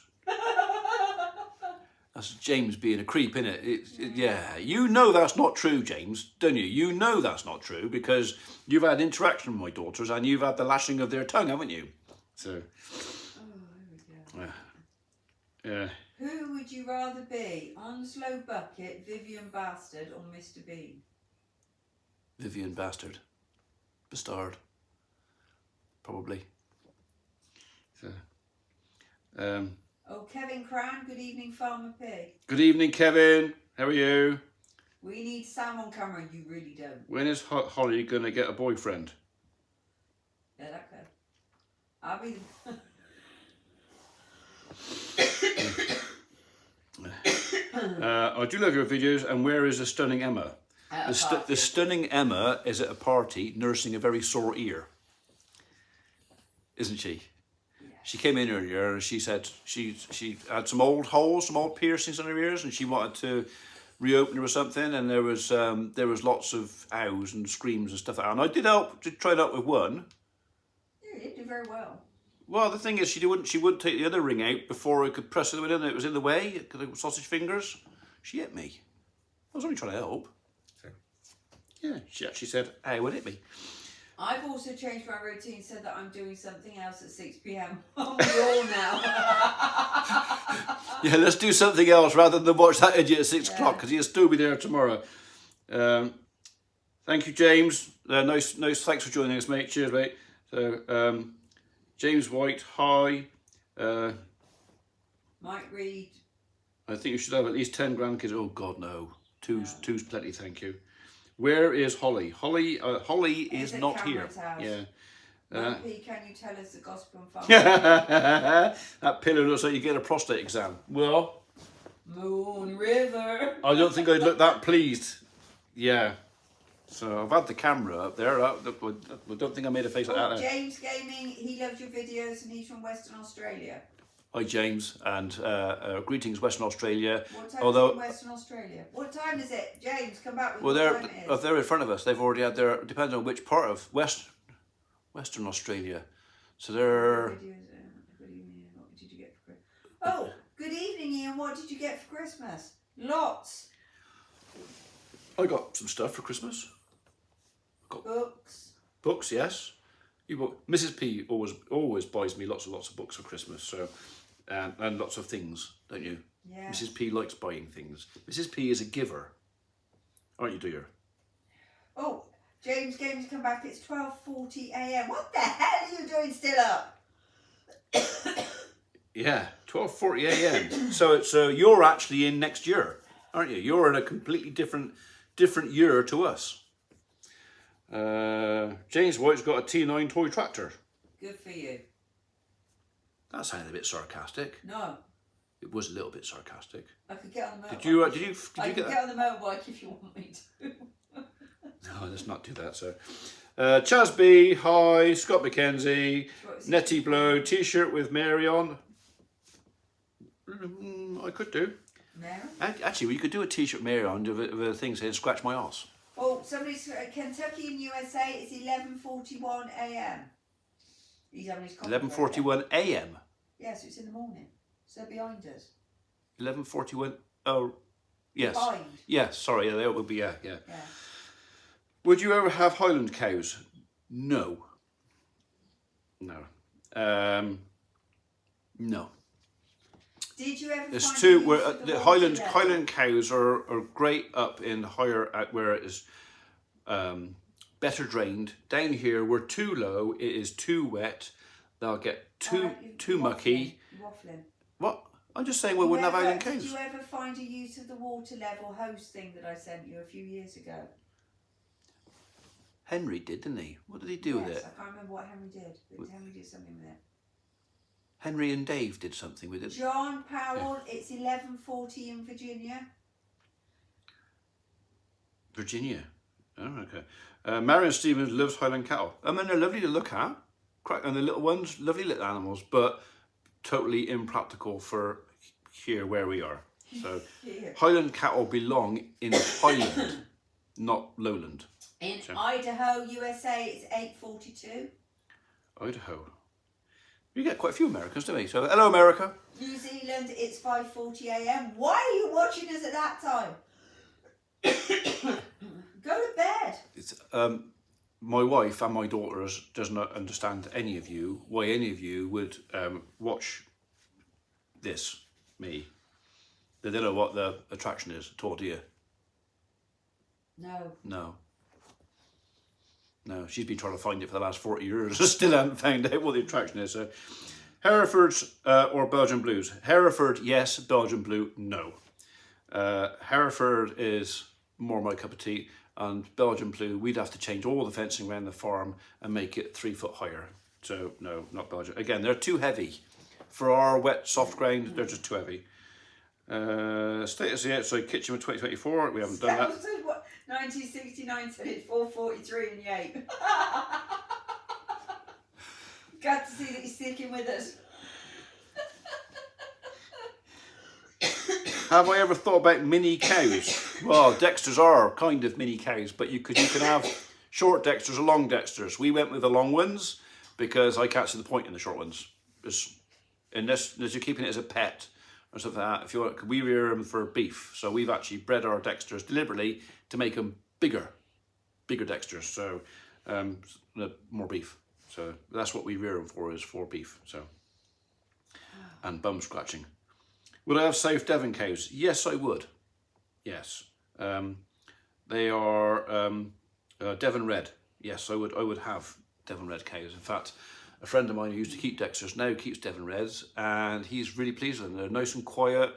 That's James being a creep, innit? Yeah, you know that's not true, James, don't you? You know that's not true because you've had interaction with my daughters and you've had the lashing of their tongue, haven't you? So. Oh, here we go. Yeah. Who would you rather be? Onslow Bucket, Vivian Bastard, or Mr. Bean? Vivian Bastard. Probably. So. Oh, Kevin Cran, good evening, Farmer P. Good evening, Kevin. How are you? We need Sam on camera, you really don't. When is Holly going to get a boyfriend? Yeah, that could. I'll be I do love your videos, and where is the stunning Emma? The stunning Emma is at a party nursing a very sore ear. Isn't she? Yeah. She came in earlier and she said she had some old holes, some old piercings on her ears, and she wanted to reopen them or something, and there was lots of owls and screams and stuff like that. And I did try it out with one. Yeah, you did do very well. Well, the thing is, she wouldn't take the other ring out before I could press it in, and it was in the way because of sausage fingers. She hit me. I was only trying to help. So, yeah, she actually said, "Hey, would hit me?" I've also changed my routine so that I'm doing something else at 6 p.m. We all now. Yeah, let's do something else rather than watch that idiot at 6 Yeah. o'clock, because he'll still be there tomorrow. Thank you, James. Nice. Thanks for joining us, mate. Cheers, mate. So, James White, hi. Mike Reed. I think you should have at least 10 grandkids. Oh God, no. Two's No. plenty. Thank you. Where is Holly? Holly is at not here. Cameron's house. Yeah. Mumpy, can you tell us the gospel and fun? That pillow looks like you get a prostate exam. Well, Moon River. I don't think I'd look that pleased. Yeah. So I've had the camera up there. I don't think I made a face like that. James Gaming, he loves your videos and he's from Western Australia. Hi, James, and greetings, Western Australia. What time Although, is it in Western Australia? What time is it? James, come back with well, what time it is. they're in front of us. They've already had their, depends on which part of Western Australia. So they're... Good evening, Ian. What did you get for Christmas? Oh, good evening, Ian. What did you get for Christmas? Lots. I got some stuff for Christmas. Books. Books, yes. Mrs. P always buys me lots of books for Christmas. So, and lots of things, don't you? Yeah. Mrs. P likes buying things. Mrs. P is a giver, aren't you, dear? Oh, James Games come back. It's 12:40 a.m. What the hell are you doing still up? Yeah, 12:40 a.m. So you're actually in next year, aren't you? You're in a completely different year to us. James White's got a T9 toy tractor. Good for you. That sounded a bit sarcastic. No, It was a little bit sarcastic. I could get on the motorbike. Did you I get could that? get on the motorbike if you want me to. No, let's not do that. So, Chaz B, hi. Scott McKenzie, Nettie Blow, T-shirt with Mary on. I could do. Mary? Actually, we could do a T-shirt Mary on of a thing saying "Scratch my arse." Oh, somebody's Kentucky and USA. It's 11:41 a.m. He's having his coffee. 11:41 a.m. Yes, it's in the morning. So behind us. 11:41. Oh, yes. Behind. Yes. Sorry. Yeah, that would be yeah. Yeah. Would you ever have Highland cows? No. No. No. Did you ever There's find two the where use of the the water level? Highland cows are great up in higher where it is better drained. Down here we're too low. It is too wet. They'll get too mucky. You're waffling. What? I'm just saying we wouldn't have Highland Did cows. you ever find a use of the water level hose thing that I sent you a few years ago? Henry did, didn't he? What did he do with it? I can't remember what Henry did, but Henry did something with it. Henry and Dave did something with it. John Powell, it's 11:40 in Virginia. Virginia. Oh, okay. Marion Stevens loves Highland cattle. I mean, they're lovely to look at. And the little ones, lovely little animals, but totally impractical for here where we are. So Highland cattle belong in Highland, not Lowland. In Idaho, USA, it's 8:42. Idaho. We get quite a few Americans, don't we? So, hello, America. New Zealand, it's 5:40 a.m. Why are you watching us at that time? Go to bed. It's, my wife and my daughters does not understand why any of you would watch this, me. They don't know what the attraction is at all, do you? No. No, she's been trying to find it for the last 40 years. Still haven't found out what the attraction is. So, Herefords or Belgian Blues? Hereford, yes. Belgian Blue, no. Hereford is more my cup of tea. And Belgian Blue, we'd have to change all the fencing around the farm and make it 3 foot higher. So, no, not Belgian. Again, they're too heavy. For our wet, soft ground, they're just too heavy. Status of the outside kitchen with 2024. We haven't done that. 1969 said it's 4:43 in the 8. Glad to see that you're sticking with us. Have I ever thought about mini cows? Well, Dexters are kind of mini cows, but you can have short Dexters or long Dexters. We went with the long ones because I can't see the point in the short ones. Unless you're keeping it as a pet or something like that. If you want, we rear them for beef, so we've actually bred our Dexters deliberately to make them bigger Dexters. So more beef. So that's what we rear them for, is for beef. So, and bum scratching. Would I have South Devon cows? Yes, I would. Yes. They are Devon Red. Yes, I would have Devon Red cows. In fact, a friend of mine who used to keep Dexters now keeps Devon Reds, and he's really pleased with them. They're nice and quiet,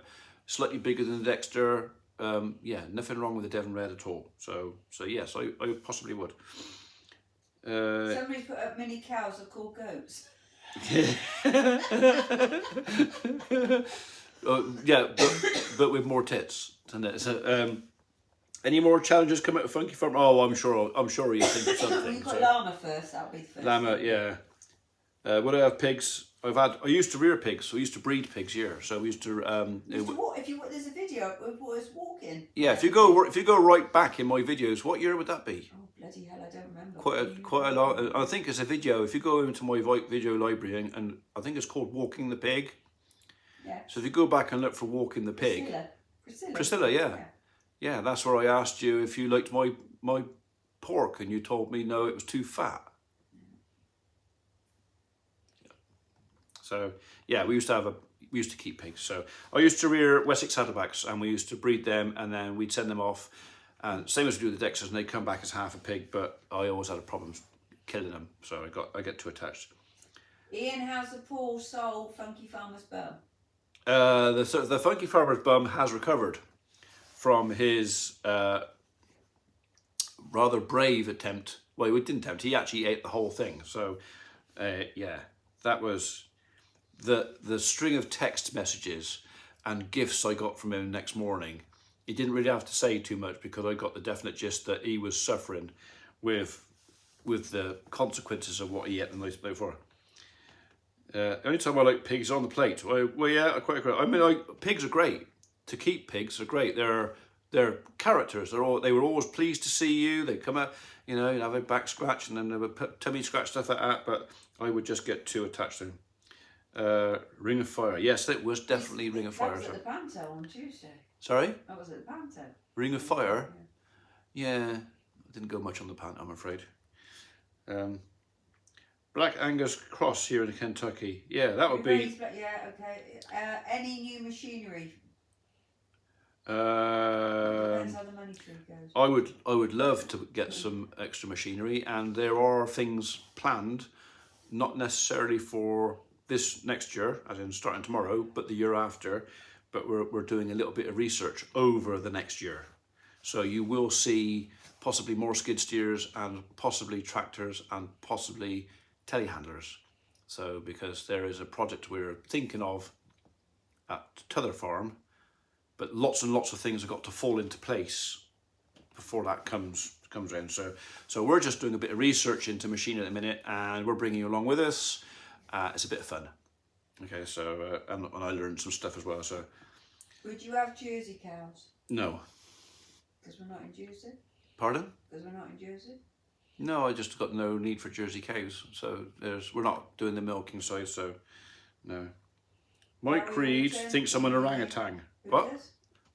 slightly bigger than the Dexter. Yeah, nothing wrong with the Devon Red at all. So yes, I possibly would. Somebody put up mini cows are called goats. Yeah, but with more tits. So, any more challenges come out of Funky Farm? Oh, I'm sure you think of something. You've got llama first. That'll be the first. Llama, yeah. Would I have pigs? I used to rear pigs. So I used to breed pigs here. So we used to. Walk, there's a video of us walking. Yeah, if you go right back in my videos, what year would that be? Oh bloody hell, I don't remember. Quite a lot. I think it's a video. If you go into my video library, and I think it's called Walking the Pig. Yeah. So if you go back and look for Walking the Pig. Priscilla, yeah. Yeah, that's where I asked you if you liked my pork, and you told me no, it was too fat. So yeah, we used to keep pigs. So I used to rear Wessex Saddlebacks, and we used to breed them, and then we'd send them off, and same as we do with the Dexters, and they'd come back as half a pig. But I always had a problem killing them, so I get too attached. Ian, how's the poor soul Funky Farmer's bum? The Funky Farmer's bum has recovered from his rather brave attempt. Well, he didn't attempt. He actually ate the whole thing. So yeah, that was the string of text messages and gifts I got from him next morning. He didn't really have to say too much, because I got the definite gist that he was suffering with the consequences of what he ate the night before. Only time I like pigs on the plate. Well, yeah, I quite agree. I mean, pigs are great. To keep pigs are great. They're characters. They were always pleased to see you. They come out, have a back scratch, and then they would put tummy scratch, stuff like that. But I would just get too attached to them. Ring of Fire. Yes, it was definitely Ring of Fire. That was at the banter on Tuesday. Sorry? That was at the banter. Ring of Fire? Yeah. I didn't go much on the pant, I'm afraid. Black Angus Cross here in Kentucky. Yeah, that would be... Yeah, okay. Any new machinery? Depends how the money tree goes. I would love to get some extra machinery, and there are things planned, not necessarily for this next year, as in starting tomorrow, but the year after. But we're doing a little bit of research over the next year. So you will see possibly more skid steers, and possibly tractors, and possibly telehandlers. So because there is a project we're thinking of at T'other Farm, but lots and lots of things have got to fall into place before that comes around. So we're just doing a bit of research into machinery at the minute, and we're bringing you along with us. It's a bit of fun. Okay, so and I learned some stuff as well. So would you have Jersey cows? No. Because we're not in Jersey. Pardon? Because we're not in Jersey. No, I just got no need for Jersey cows. So we're not doing the milking side. So no. Mike Reed thinks I'm an orangutan. What?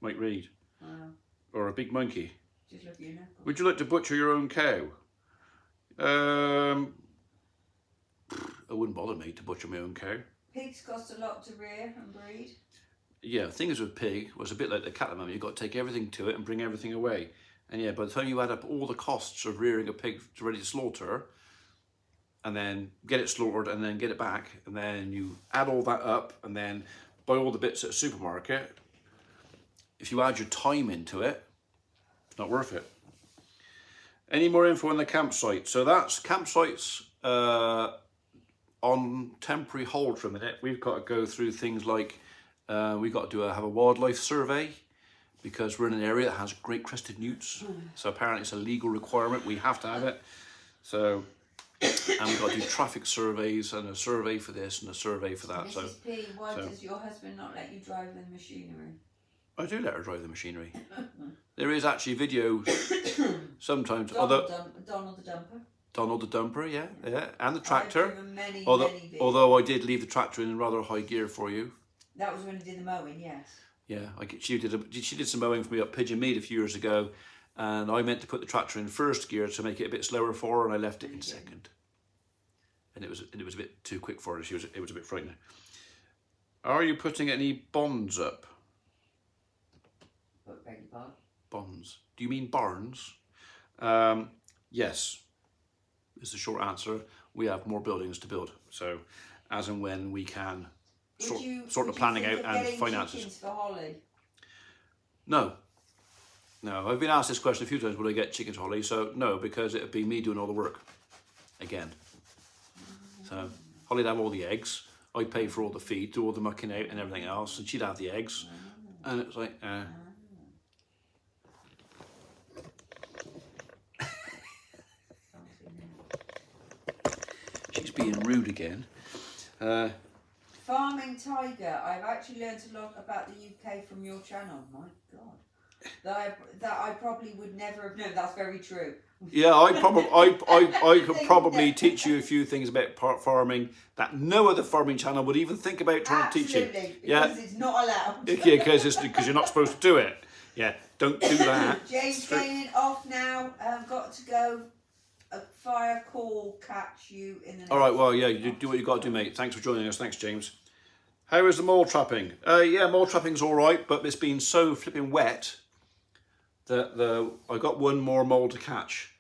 Mike Reed. Wow. Or a big monkey. Just look at your knuckles. Would you like to butcher your own cow? It wouldn't bother me to butcher my own cow. Pigs cost a lot to rear and breed. Yeah, the thing is with pig was a bit like the cat at the moment. You've got to take everything to it and bring everything away. And yeah, by the time you add up all the costs of rearing a pig ready to slaughter, and then get it slaughtered and then get it back, and then you add all that up and then buy all the bits at a supermarket, if you add your time into it, it's not worth it. Any more info on the campsite? So that's campsites on temporary hold for a minute. We've got to go through things like we've got to have a wildlife survey, because we're in an area that has great crested newts. So apparently it's a legal requirement. We have to have it. So, and we've got to do traffic surveys, and a survey for this and a survey for that. Mrs. P, why does your husband not let you drive the machinery? I do let her drive the machinery. There is actually video sometimes. Donald the dumper. Donald the dumper, yeah, and the tractor. Many although I did leave the tractor in rather high gear for you. That was when he did the mowing, yes. Yeah, she did some mowing for me up Pigeon Mead a few years ago, and I meant to put the tractor in first gear to make it a bit slower for her, and I left it in second. And it was a bit too quick for her. It was a bit frightening. Are you putting any bonds up? Bonds. Do you mean barns? Yes. Is the short answer. We have more buildings to build. So, as and when we can sort the planning out and finances. For Holly? No. No, I've been asked this question a few times, will I get chickens, Holly? So no, because it'd be me doing all the work again. So Holly'd have all the eggs, I'd pay for all the feed, do all the mucking out and everything else, and she'd have the eggs. And it was like, she's being rude again. Farming Tiger, I've actually learnt a lot about the UK from your channel. My God. That I probably would never have known. That's very true. Yeah, I could probably teach you a few things about farming that no other farming channel would even think about trying to teach you. Because it's not allowed. Yeah, because you're not supposed to do it. Yeah, don't do that. James getting off now. Got to go. A fire call. Catch you in the next. All right, well, yeah, you do what you got to do, mate. Thanks for joining us. Thanks, James. How is the mole trapping? Yeah, mole trapping's all right, but it's been so flipping wet that I got one more mole to catch.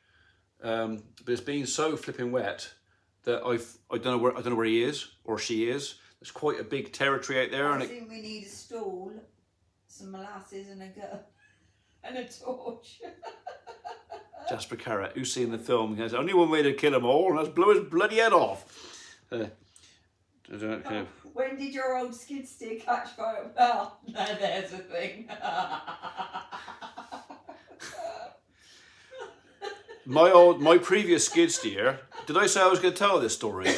But it's been so flipping wet that I don't know where he is or she is. There's quite a big territory out there, I think we need a stool, some molasses, and a torch. Jasper Carrot, who's seen the film, there's only one way to kill them all, and that's blow his bloody head off. When did your old skid steer catch fire? Well, there's a thing. My previous skid steer, did I say I was going to tell this story?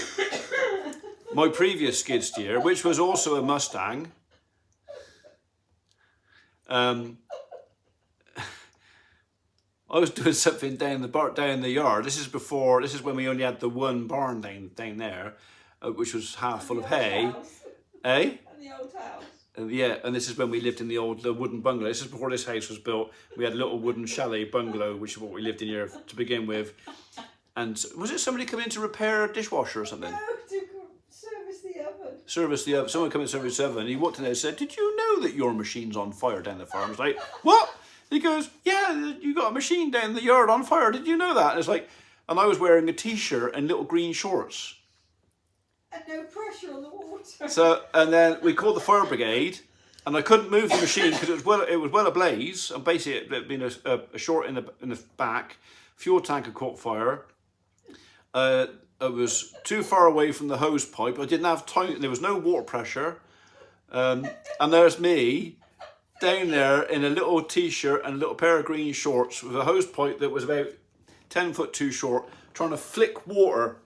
My previous skid steer, which was also a Mustang, I was doing something down the yard. This is when we only had the one barn down there, which was half full of hay. Eh? And the old house. Yeah, and this is when we lived in the wooden bungalow. This is before this house was built. We had a little wooden chalet bungalow, which is what we lived in here to begin with. And was it somebody coming in to repair a dishwasher or something? No, to service the oven. Service the oven. Someone came in to service the oven. He walked in there and said, "Did you know that your machine's on fire down the farm?" I was like, "What?" He goes, "Yeah, you got a machine down the yard on fire. Did you know that?" And it's like, and I was wearing a t-shirt and little green shorts. And no pressure on the water. So, and then we called the fire brigade, and I couldn't move the machine because it was well ablaze. And basically, it had been a short in the back. Fuel tank had caught fire. I was too far away from the hose pipe. I didn't have time. There was no water pressure. And there's me down there in a little t-shirt and a little pair of green shorts with a hose pipe that was about 10 foot too short, trying to flick water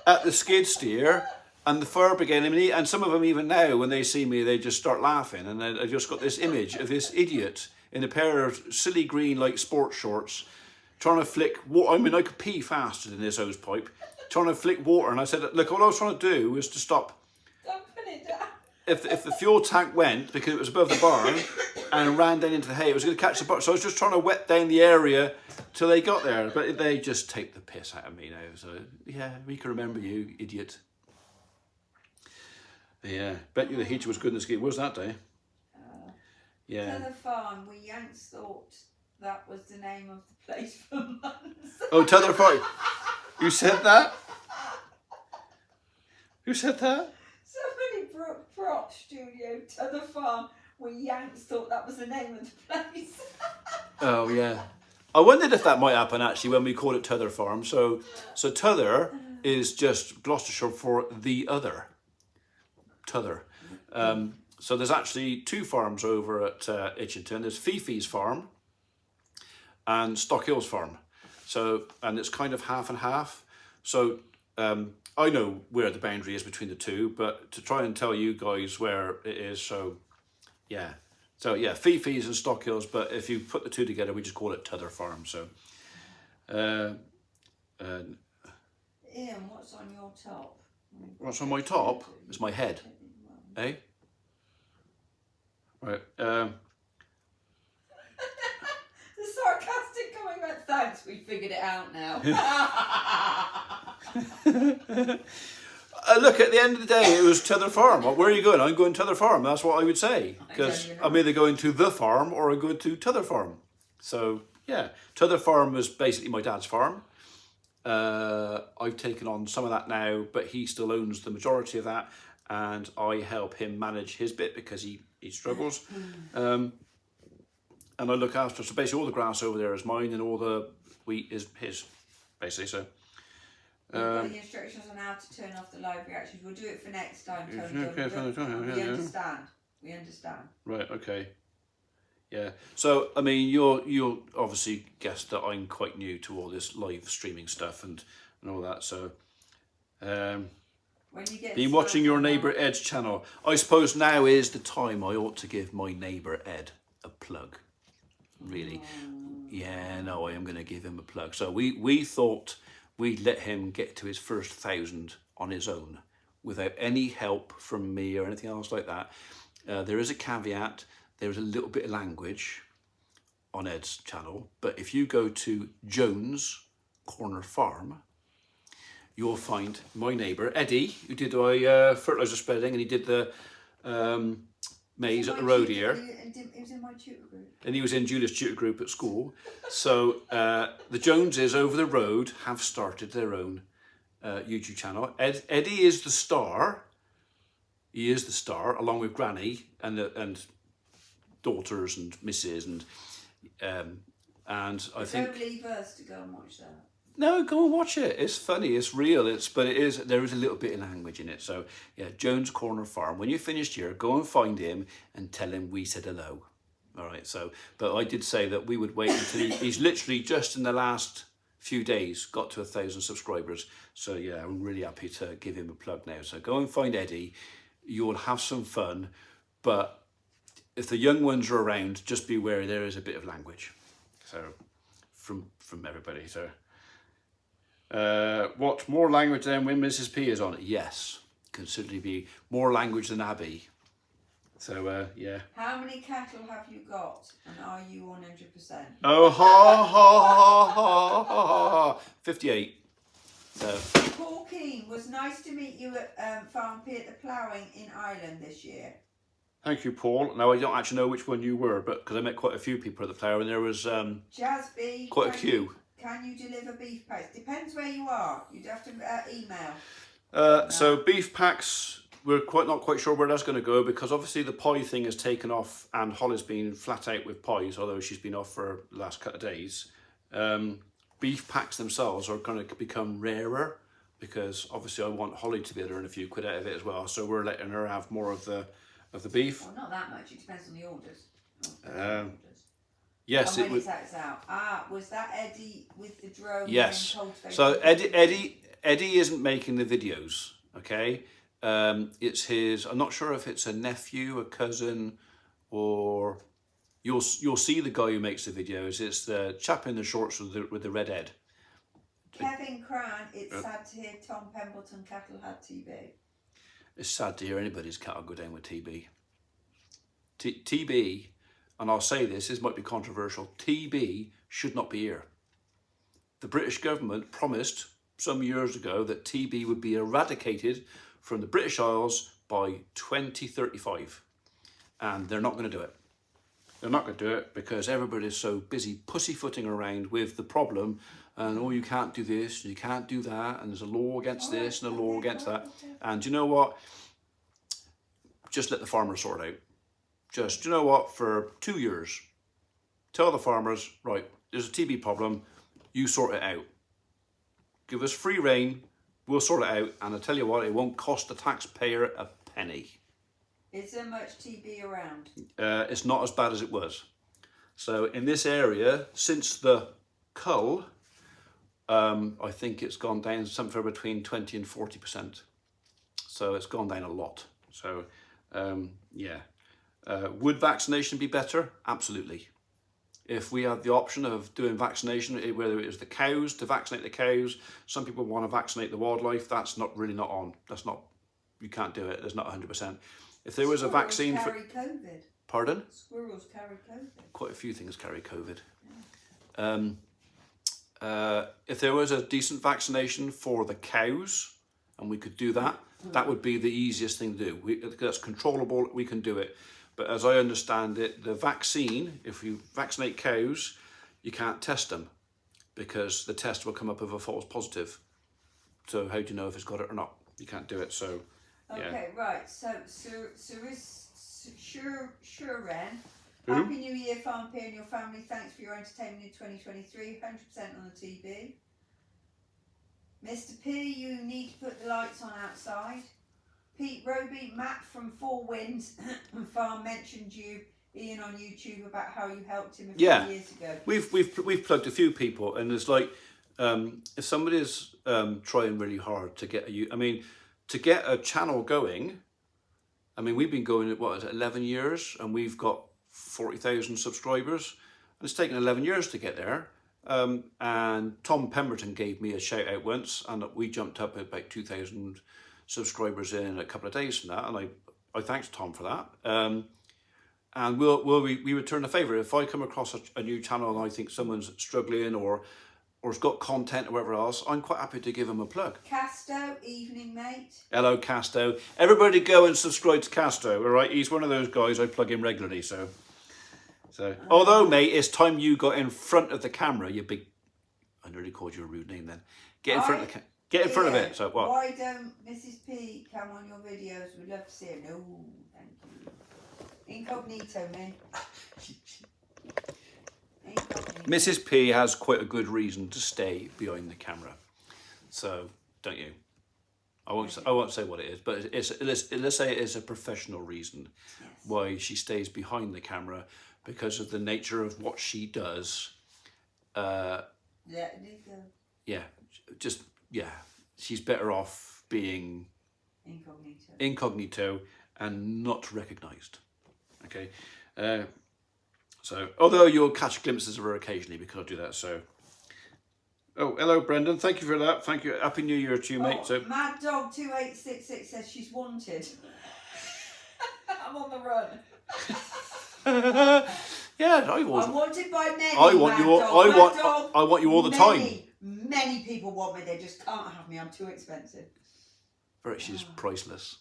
at the skid steer and the fire brigade. And some of them even now, when they see me, they just start laughing. And I just got this image of this idiot in a pair of silly green like sports shorts trying to flick water. I mean, I could pee faster than this hose pipe, trying to flick water. And I said, look, all I was trying to do was to stop. Dumping it down. If the fuel tank went, because it was above the barn, and ran down into the hay, it was going to catch the barn. So I was just trying to wet down the area till they got there. But they just take the piss out of me now. So, yeah, we can remember you, idiot. Yeah, bet you the heater was good in the ski. Was that day? Yeah. To the farm, we Yanks thought that was the name of the place for months. Oh, Tether Farm. You said that? Who said that? Somebody brought studio to the farm. We Yanks thought that was the name of the place. Oh, yeah. I wondered if that might happen actually when we called it Tether Farm. So Tether is just Gloucestershire for the other. Tether. So there's actually two farms over at Itchington. There's Fifi's farm and Stock Hills farm. So, and it's kind of half and half. So I know where the boundary is between the two, but to try and tell you guys where it is, so yeah. So yeah, Fifi's and Stock Hills, but if you put the two together, we just call it Tether Farm. So, Ian, what's on your top? What's on my top? It's my head. Eh? Right. The sarcasm Thanks, we figured it out now. Look, at the end of the day, it was Tether Farm. Where are you going? I'm going Tether Farm. That's what I would say. Because I'm either going to the farm or I'm going to Tether Farm. So, yeah. Tether Farm was basically my dad's farm. I've taken on some of that now, but he still owns the majority of that. And I help him manage his bit because he struggles. And I look after, so basically all the grass over there is mine and all the wheat is his, basically. So. We've got the instructions on how to turn off the live reactions. We'll do it for next time, Tony. We understand. We understand. Right. Okay. Yeah. So I mean, you'll obviously guess that I'm quite new to all this live streaming stuff and all that. So, when you get been watching your neighbour Ed's channel. I suppose now is the time I ought to give my neighbour Ed a plug. Really. Yeah. No, I am going to give him a plug. So we thought we'd let him get to his first 1,000 on his own without any help from me or anything else like that. There is a caveat. There is a little bit of language on Ed's channel, but if you go to Jones Corner Farm, you'll find my neighbour Eddie, who did my fertiliser spreading, and he did the maize at the road here. He was in my tutor group. And he was in Julie's tutor group at school. So the Joneses over the road have started their own YouTube channel. Eddie is the star. He is the star, along with Granny and daughters and misses and I think. Don't leave us to go and watch that. No, go and watch it. It's funny. It's real. There is a little bit of language in it. So yeah, Jones Corner Farm. When you're finished here, go and find him and tell him we said hello. All right. So, but I did say that we would wait until he's literally just in the last few days got to 1,000 subscribers. So yeah, I'm really happy to give him a plug now. So go and find Eddie. You'll have some fun, but if the young ones are around, just beware there is a bit of language. So from everybody. So. What more language than when Mrs. P is on it? Yes, considerably be more language than Abby. So yeah. How many cattle have you got, and are you 100%? Oh ha ha ha ha ha! 58. So. Paul Keane, was nice to meet you at Farm P at the ploughing in Ireland this year. Thank you, Paul. Now I don't actually know which one you were, but because I met quite a few people at the plough, and there was Jazz B, quite a queue. Can you deliver beef packs? Depends where you are. You'd have to email. So beef packs, we're not quite sure where that's going to go because obviously the pie thing has taken off and Holly's been flat out with pies, although she's been off for the last couple of days. Beef packs themselves are going to become rarer because obviously I want Holly to be able to earn a few quid out of it as well. So we're letting her have more of the beef. Well, not that much. It depends on the orders. Yes, it was. Was that Eddie with the drone? Yes. So Eddie isn't making the videos. Okay, it's his. I'm not sure if it's a nephew, a cousin, or you'll see the guy who makes the videos. It's the chap in the shorts with the red head. Kevin Cran. It's sad to hear Tom Pembleton cattle had TB. It's sad to hear anybody's cattle go down with TB. TB. And I'll say this might be controversial, TB should not be here. The British government promised some years ago that TB would be eradicated from the British Isles by 2035. And they're not going to do it. They're not going to do it because everybody's so busy pussyfooting around with the problem and, oh, you can't do this, you can't do that, and there's a law against this and a law against that. And you know what? Just let the farmers sort it out. Just, you know what, for 2 years, tell the farmers, right, there's a TB problem, you sort it out. Give us free rein, we'll sort it out, and I tell you what, it won't cost the taxpayer a penny. Is there much TB around? It's not as bad as it was. So in this area, since the cull, I think it's gone down somewhere between 20 and 40%. So it's gone down a lot. So, yeah. Would vaccination be better? Absolutely. If we had the option of doing vaccination, whether it was the cows, to vaccinate the cows, some people want to vaccinate the wildlife, that's not on. That's not, you can't do it, there's not 100%. If there was a vaccine for... Squirrels carry COVID. Pardon? Squirrels carry COVID. Quite a few things carry COVID. Yeah. If there was a decent vaccination for the cows, and we could do that, that would be the easiest thing to do. That's controllable, we can do it. But as I understand it, the vaccine, if you vaccinate cows, you can't test them because the test will come up with a false positive. So how do you know if it's got it or not? You can't do it, so yeah. Okay, right, so Suren, Happy New Year, Farm P and your family. Thanks for your entertainment in 2023, 100% on the TV. Mr. P, you need to put the lights on outside. Pete Roby, Matt from Four Winds Farm mentioned you, Ian, on YouTube about how you helped him a few years ago. We've plugged a few people, and it's like if somebody's trying really hard to get to get a channel going. I mean, we've been going at 11 years, and we've got 40,000 subscribers, and it's taken 11 years to get there. And Tom Pemberton gave me a shout out once, and we jumped up at about 2,000 subscribers in a couple of days from that, and I thanked Tom for that. And we return the favour. If I come across a new channel and I think someone's struggling or has got content or whatever else, I'm quite happy to give them a plug. Casto, evening mate. Hello Casto. Everybody go and subscribe to Casto, all right? He's one of those guys, I plug in regularly, so. Although, mate, it's time you got in front of the camera, you big... I nearly called you a rude name then. Get in front of the Get in front of it. So what? Why don't Mrs. P come on your videos? We'd love to see her. No, thank you. Incognito, man. Incognito. Mrs. P has quite a good reason to stay behind the camera. So, don't you? I won't say what it is, but let's say it is a professional reason why she stays behind the camera, because of the nature of what she does. Let it go. Yeah, she's better off being incognito and not recognised. Okay, so although you'll catch glimpses of her occasionally because I do that. So, oh, hello, Brendan. Thank you for that. Thank you. Happy New Year to you, mate. So, Mad Dog 2866 says she's wanted. I'm on the run. Yeah, I'm wanted by many. I want you all the time. Many people want me, they just can't have me, I'm too expensive. She's priceless.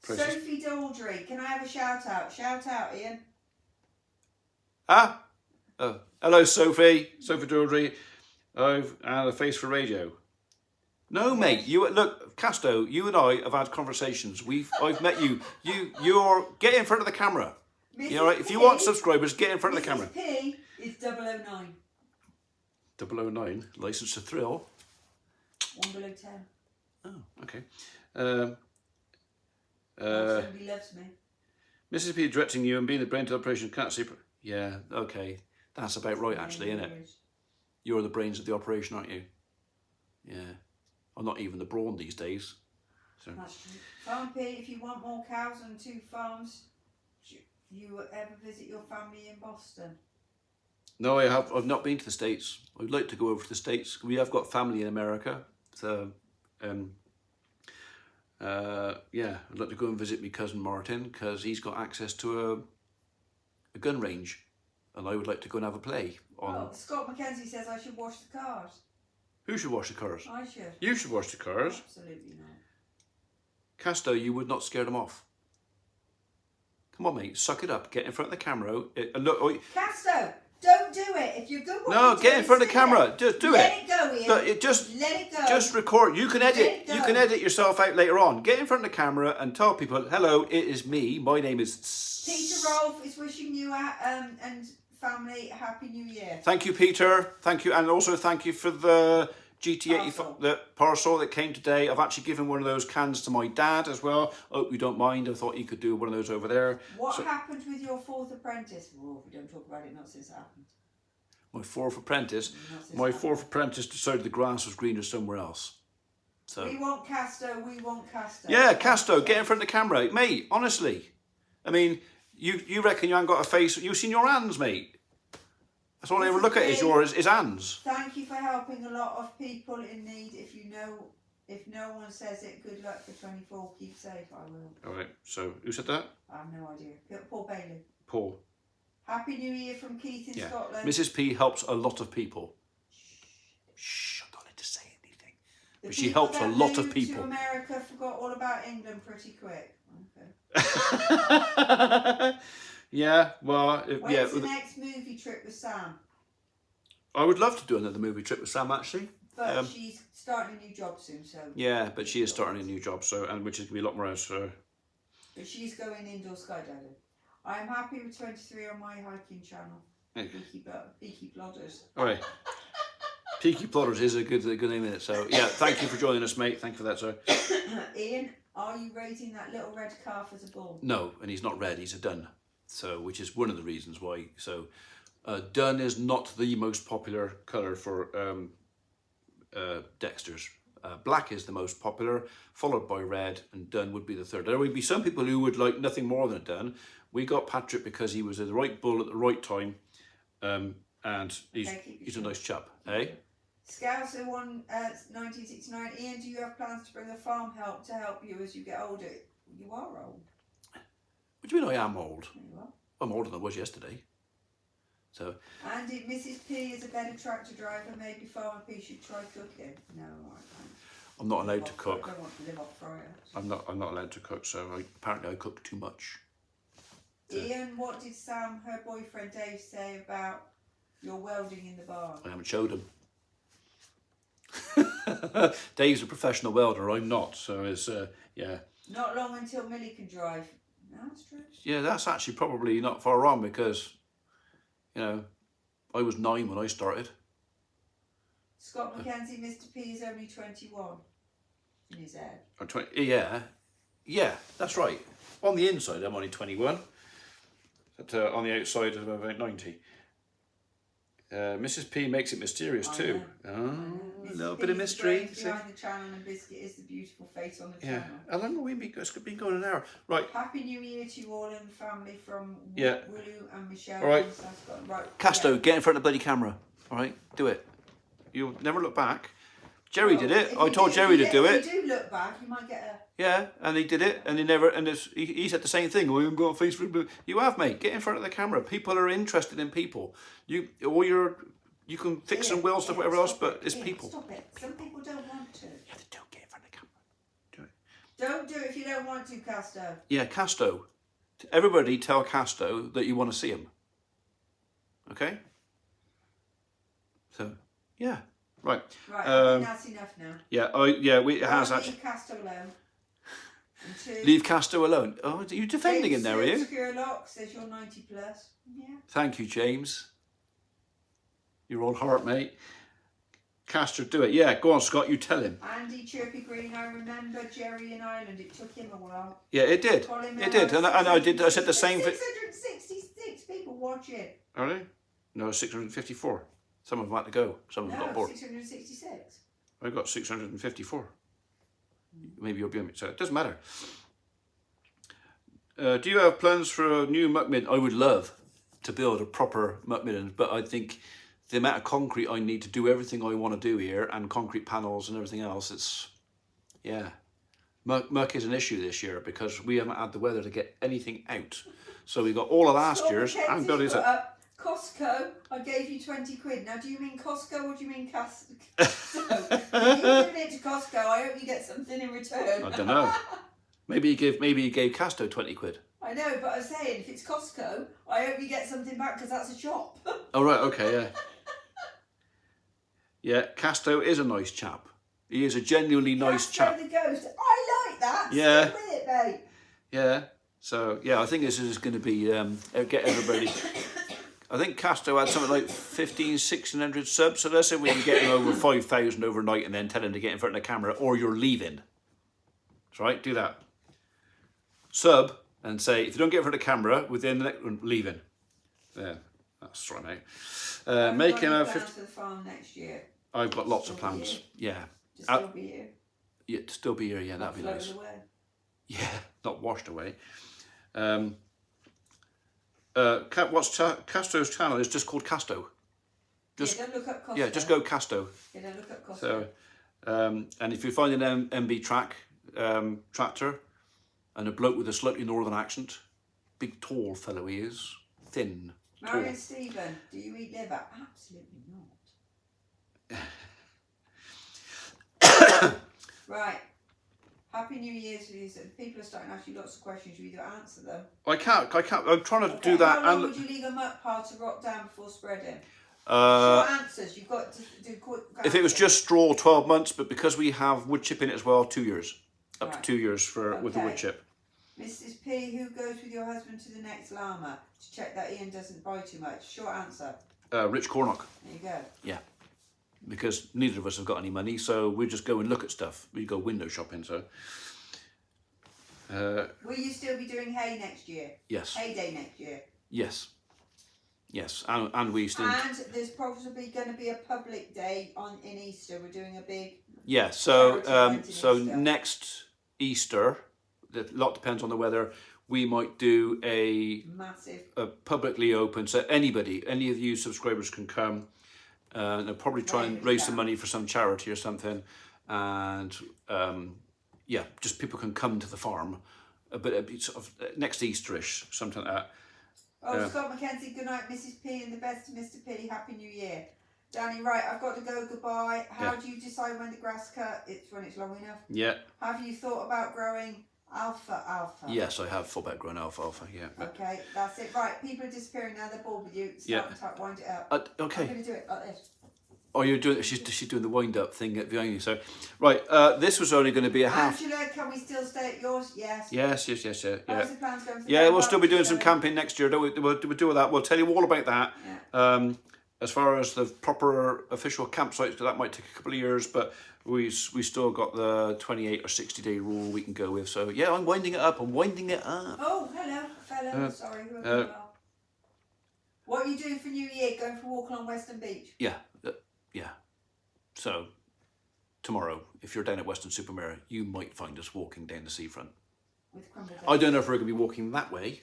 Sophie Daldry, can I have a shout out? Shout out, Ian. Hello, Sophie. Sophie Daldry. And a face for radio. No, mate. Look, Casto. You and I have had conversations. I've met you. You're get in front of the camera. You know, right? If you want subscribers, get in front of the camera. P is 009. 009, License to Thrill. 1 below 10. Oh, okay. Somebody loves me. Mrs. P directing you and being the brain to operation can't see. Yeah, okay. That's about right, actually, isn't it? You're the brains of the operation, aren't you? Yeah. I'm not even the brawn these days. So. That's true. Farm P, if you want more cows on 2 farms, you ever visit your family in Boston? No, I have. I've not been to the States. I'd like to go over to the States. We have got family in America, so yeah, I'd like to go and visit my cousin Martin because he's got access to a gun range, and I would like to go and have a play. Scott McKenzie says I should wash the cars. Who should wash the cars? I should. You should wash the cars. Absolutely not. Casto, you would not scare them off. Come on, mate, suck it up. Get in front of the camera. Casto, don't do it. If you're good, no, get in front of the camera. Just do it. Let it go, Ian. Let it go. Just record. You can edit. You can edit yourself out later on. Get in front of the camera and tell people, "Hello, it is me. My name is." Peter Rolfe is wishing you and family Happy New Year. Thank you, Peter. Thank you, and also thank you for the GT85, the parcel that came today. I've actually given one of those cans to my dad as well. Hope you don't mind. I thought you could do one of those over there. What happened with your 4th apprentice? Oh, we don't talk about it, not since it happened. My 4th apprentice? My 4th apprentice decided the grass was greener somewhere else. So. We want Casto, we want Casto. Yeah, Casto, get in front of the camera. Mate, honestly. I mean, you reckon you haven't got a face? You've seen your hands, mate. That's all I ever look at is his hands. Thank you for helping a lot of people in need. If no one says it, good luck for 24. Keep safe, I will. All right, so who said that? I have no idea. Paul Bailey. Paul. Happy New Year from Keith in Scotland. Mrs. P helps a lot of people. Shh, I'm not allowed to say anything. The But she people helps a that lot of moved people. to America forgot all about England pretty quick. Okay. Yeah, well, When's the next movie trip with Sam? I would love to do another movie trip with Sam, actually. But she's starting a new job soon, so. Yeah, but she is starting a new job, so which is going to be a lot more hours for her. But she's going indoor skydiving. I am happy with 23 on my hiking channel. Peaky Blodders. All right. Peaky Plotters is a good name in it. So yeah, thank you for joining us, mate. Thank you for that, sir. Ian, are you raising that little red calf as a bull? No, and he's not red. He's a dun. So which is one of the reasons why. So dun is not the most popular colour for Dexter's. Black is the most popular, followed by red, and dun would be the third. There would be some people who would like nothing more than a dun. We got Patrick because he was the right bull at the right time, and he's a nice chap, eh? Scouser won 1969. Ian, do you have plans to bring a farm help to help you as you get older? You are old. What do you mean I am old? You are. I'm older than I was yesterday. So. And if Mrs. P is a better tractor driver, maybe Farmer P should try cooking. No, I can't. I'm not allowed to cook. I don't want to live off fryers. I'm not allowed to cook. So apparently I cook too much. Ian, what did Sam, her boyfriend Dave, say about your welding in the barn? I haven't showed him. Dave's a professional welder. I'm not. So it's yeah. Not long until Millie can drive. No, that's true. Yeah, that's actually probably not far wrong because, you know, I was 9 when I started. Scott McKenzie, Mr. P is only 21 in his head. Or 20, yeah, that's right. On the inside, I'm only 21. But on the outside, I'm about 90. Mrs. P makes it mysterious too. Oh, a little bit of mystery. Behind the channel, and Biscuit is the beautiful face on the channel. How long have we been going an hour? Right. Happy New Year to you all and the family from Willu and Michelle. All right. Right. Casto, get in front of the bloody camera. All right, do it. You'll never look back. Jerry did it. I told Jerry to do it. If you do look back, you might get a... Yeah, and he did it, and he said the same thing. Oh, you've got a face for it. You have, mate. Get in front of the camera. People are interested in people. You can fix and weld stuff, whatever else, but it's people. Stop it. Some people don't want to. Yeah, they don't get in front of the camera. Do it. Don't do it if you don't want to, Casto. Yeah, Casto. Everybody tell Casto that you want to see him. Okay? So, yeah. Right. Right, I think that's enough now. Yeah, it has Leave actually. Casto alone. Leave Casto alone. Oh, are you defending him there, are you? Obscure Lock says you're 90 plus. Yeah. Thank you, James. You're all heart, mate. Castor, do it. Yeah, go on, Scott. You tell him. Andy Chirpy Green, I remember Jerry in Ireland. It took him a while. Yeah, it did. It did, and I did. I said the same. 666 people watching. Are they? No, 654. Some of them had to go. Some of them got bored. 666. I got 654. Maybe you'll be on it, so it doesn't matter. Do you have plans for a new muck midden? I would love to build a proper muck midden, but I think the amount of concrete I need to do everything I want to do here, and concrete panels and everything else, it's, yeah. Muck is an issue this year because we haven't had the weather to get anything out. So we got all of last year's. I'm building it up. Costco, I gave you 20 quid. Now, do you mean Costco or do you mean Costco? If you're giving it to Costco, I hope you get something in return. I don't know. Maybe he gave Casto 20 quid. I know, but I'm saying, if it's Costco, I hope you get something back because that's a shop. Oh, right, okay, yeah. Yeah, Casto is a nice chap. He is a genuinely nice chap. The Ghost. I like that. Yeah. Stick with it, mate. Yeah. So, yeah, I think this is going to be, get everybody... I think Casto had something like 1,600 subs, so let's say we can get him over 5,000 overnight and then tell him to get in front of the camera, or you're leaving. That's right, do that. Sub, and say, if you don't get in front of the camera, within the next one, leaving. Yeah, that's right, mate. Making a 50... for the farm next year. I've got lots of plans. Yeah. To still be here. Yeah, to still be here, yeah, that'd be nice. Away. Yeah, not washed away. Casto's channel is just called Casto. Just, don't look up Costo. Yeah, just go Casto. Yeah, don't look up Costo. So, and if you find an MB tractor and a bloke with a slightly northern accent, big tall fellow he is, thin, Marion Stephen, do you eat liver? Absolutely not. Right. Happy New Year to you. People are starting to ask you lots of questions. You either answer them. I can't. I'm trying to do that. How long would you leave a muck pile to rot down before spreading? Uh, Short answers. You've got to do quick answers. if it was just straw, 12 months, but because we have wood chip in it as well, 2 years. Up to Right. 2 years with the wood Okay. chip. Mrs. P, who goes with your husband to the next llama to check that Ian doesn't buy too much? Short answer. Rich Cornock. There you go. Yeah. Because neither of us have got any money, so we just go and look at stuff. We go window shopping, so. Will you still be doing hay next year? Yes. Hay day next year? Yes. Yes. And we still. And there's probably going to be a public day in Easter. We're doing a big. Yeah. So charity event in so Easter. next Easter, a lot depends on the weather. We might do a Massive. publicly open, so any of you subscribers can come. And they'll probably try and raise some money for some charity or something, and yeah, just people can come to the farm. But it'd be sort of next Easterish, something like that. Oh, Scott McKenzie, good night, Mrs. P, and the best to Mr. P. Happy New Year. Danny, right, I've got to go. Goodbye. How do you decide when the grass cut? It's when it's long enough. Yeah. Have you thought about growing alfalfa? Yes, I have thought about growing alfalfa. Yeah. Okay, that's it. Right, people are disappearing now. They're bored with you. Start and wind it up. Okay. I'm going to do it like this. Oh, you're doing. She's doing the wind up thing behind you. So, right. This was only going to be a half. Angela, can we still stay at yours? Yes. Yes. How's the plans going for Yeah, the we'll still be doing some barbecue? camping next year. We'll do all that. We'll tell you all about that. Yeah. As far as the proper official campsites, that might take a couple of years, but we still got the 28 or 60 day rule we can go with. So yeah, I'm winding it up. Oh, hello, fellow. Sorry, whoever you are. What are you doing for New Year? Going for a walk along Western Beach? Yeah. So tomorrow, if you're down at Weston-super-Mare, you might find us walking down the seafront. With crumble I don't know if we're going to be walking that way,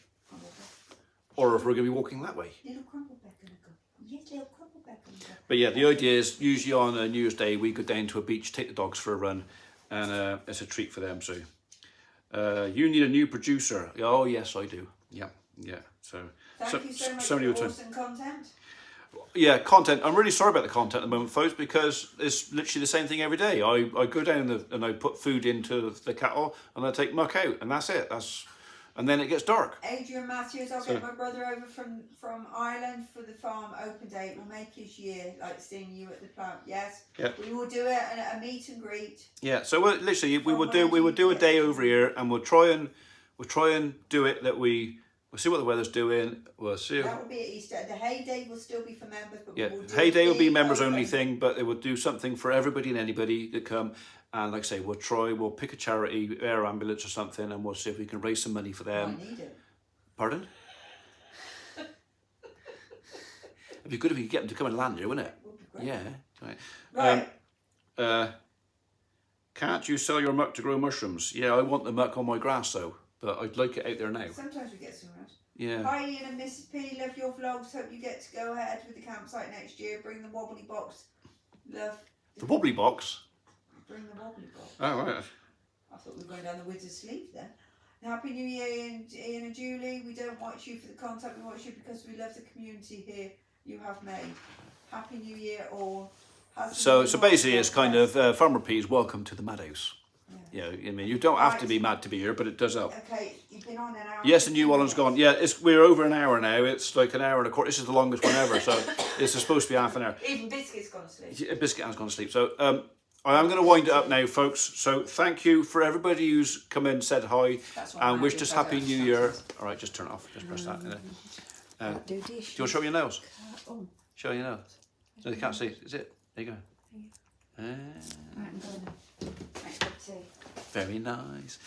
or if we're going to be walking that way. Little crumbleback gonna go. Yes, little crumbleback gonna go. But yeah, the idea is usually on a New Year's Day we go down to a beach, take the dogs for a run, and it's a treat for them. So you need a new producer. Oh yes, I do. Yeah. So Thank you so much somebody for will awesome content. Yeah, content. I'm really sorry about the content at the moment, folks, because it's literally the same thing every day. I go down and I put food into the cattle and I take muck out, and that's it. And then it gets dark. Adrian Matthews, I'll get my brother over from Ireland for the farm open day. We'll make his year, like seeing you at the plant. Yes. Yeah. We will do it at a meet and greet. Yeah. So we would do a day over here, and we'll try and do it that we'll see what the weather's doing. We'll see. That will be at Easter. The hay day will still be for members, but Yeah, we will do hay day will be big members only open. thing, but they will do something for everybody and anybody that come. And like I say, we'll pick a charity, air ambulance or something, and we'll see if we can raise some money for them. I need it. Pardon? It'd be good if we could get them to come and land here, wouldn't it? Would be great. Yeah. Right. Can't you sell your muck to grow mushrooms? Yeah, I want the muck on my grass though, but I'd like it out there now. Sometimes we get some rest. Yeah. Hi Ian and Mrs. P, love your vlogs. Hope you get to go ahead with the campsite next year. Bring the wobbly box. Love. The wobbly box? Bring the wobbly box. Oh, right. I thought we were going down the Wizard's Sleeve then. Happy New Year, Ian and Julie. We don't watch you for the content, we watch you because we love the community here you have made. Happy New Year all. So basically it's kind of Farmer P's welcome to the madhouse. Yeah, I mean, you don't have to be mad to be here, but it does help. Okay, you've been on an hour. Yes, and New Orleans gone. Yeah, we're over an hour now. It's like an hour and a quarter. This is the longest one ever, so it's supposed to be half an hour. Even Biscuit's gone to sleep. Biscuit has gone to sleep. So I am going to wind it up now, folks. So thank you for everybody who's come in, said hi, and wished us Happy New Year. All right, just turn it off. Just press that. Do you want to show me your nails? Show your nails. No, they can't see. Is it? There you go. Very nice.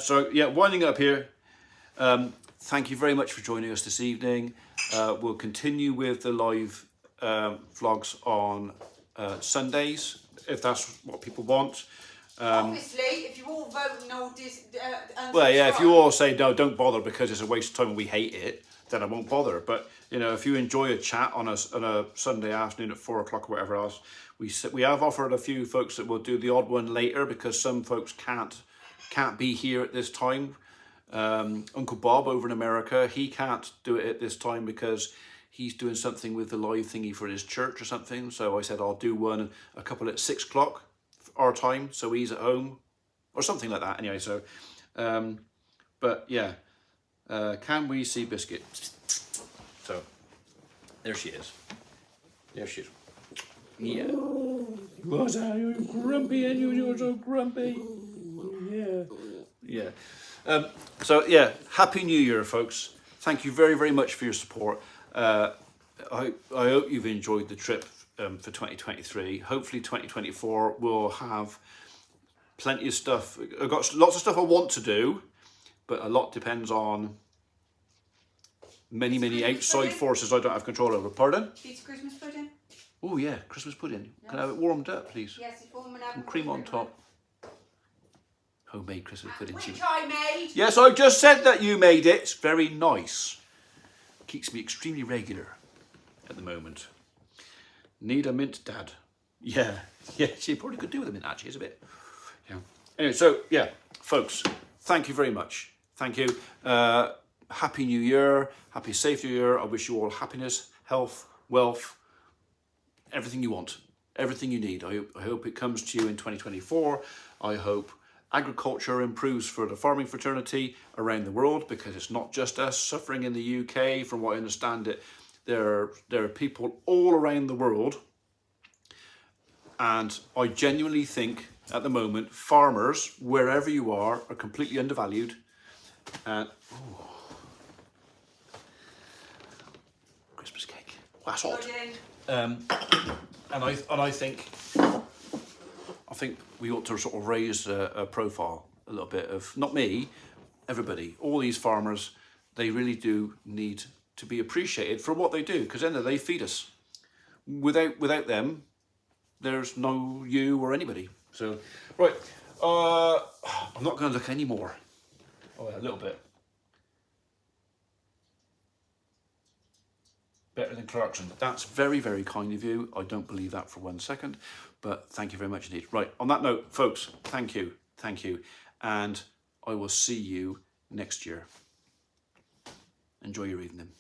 So yeah, winding up here. Thank you very much for joining us this evening. We'll continue with the live vlogs on Sundays, if that's what people want. Obviously, if you all vote no, well, yeah, if you all say no, don't bother because it's a waste of time and we hate it, then I won't bother. But you know, if you enjoy a chat on a Sunday afternoon at 4 o'clock or whatever else, we have offered a few folks that will do the odd one later because some folks can't be here at this time. Uncle Bob over in America, he can't do it at this time because he's doing something with the live thingy for his church or something. So I said I'll do one a couple at 6 o'clock our time, so he's at home, or something like that. Anyway, so, but yeah, can we see Biscuit? So, there she is. There she is. Yeah. Was I grumpy and you're so grumpy? Yeah. Yeah. So yeah, Happy New Year, folks. Thank you very, very much for your support. I hope you've enjoyed the trip for 2023. Hopefully 2024 will have plenty of stuff. I've got lots of stuff I want to do, but a lot depends on many outside forces I don't have control over. Pardon? It's Christmas pudding. Oh yeah, Christmas pudding. Yes. Can I have it warmed up, please? Yes, it's warm and have And cream on top. Homemade Christmas pudding. Which I made. Yes, I just said that you made it. It's very nice. Keeps me extremely regular at the moment. Need a mint, Dad? Yeah, she probably could do with a mint actually, it's a bit. Yeah. Anyway, so yeah, folks, thank you very much. Thank you. Happy New Year. Happy safe New Year. I wish you all happiness, health, wealth, everything you want, everything you need. I hope it comes to you in 2024. I hope agriculture improves for the farming fraternity around the world, because it's not just us suffering in the UK. From what I understand it, there are people all around the world, and I genuinely think at the moment farmers, wherever you are completely undervalued. And Christmas cake, that's hot. And I think we ought to sort of raise a profile a little bit of, not me, everybody, all these farmers. They really do need to be appreciated for what they do, because then they feed us. Without them, there's no you or anybody. So, right, I'm not going to look anymore. Oh, yeah, a little bit. Better than Clarkson. That's very, very kind of you. I don't believe that for 1 second, but thank you very much indeed. Right, on that note, folks, thank you, and I will see you next year. Enjoy your evening.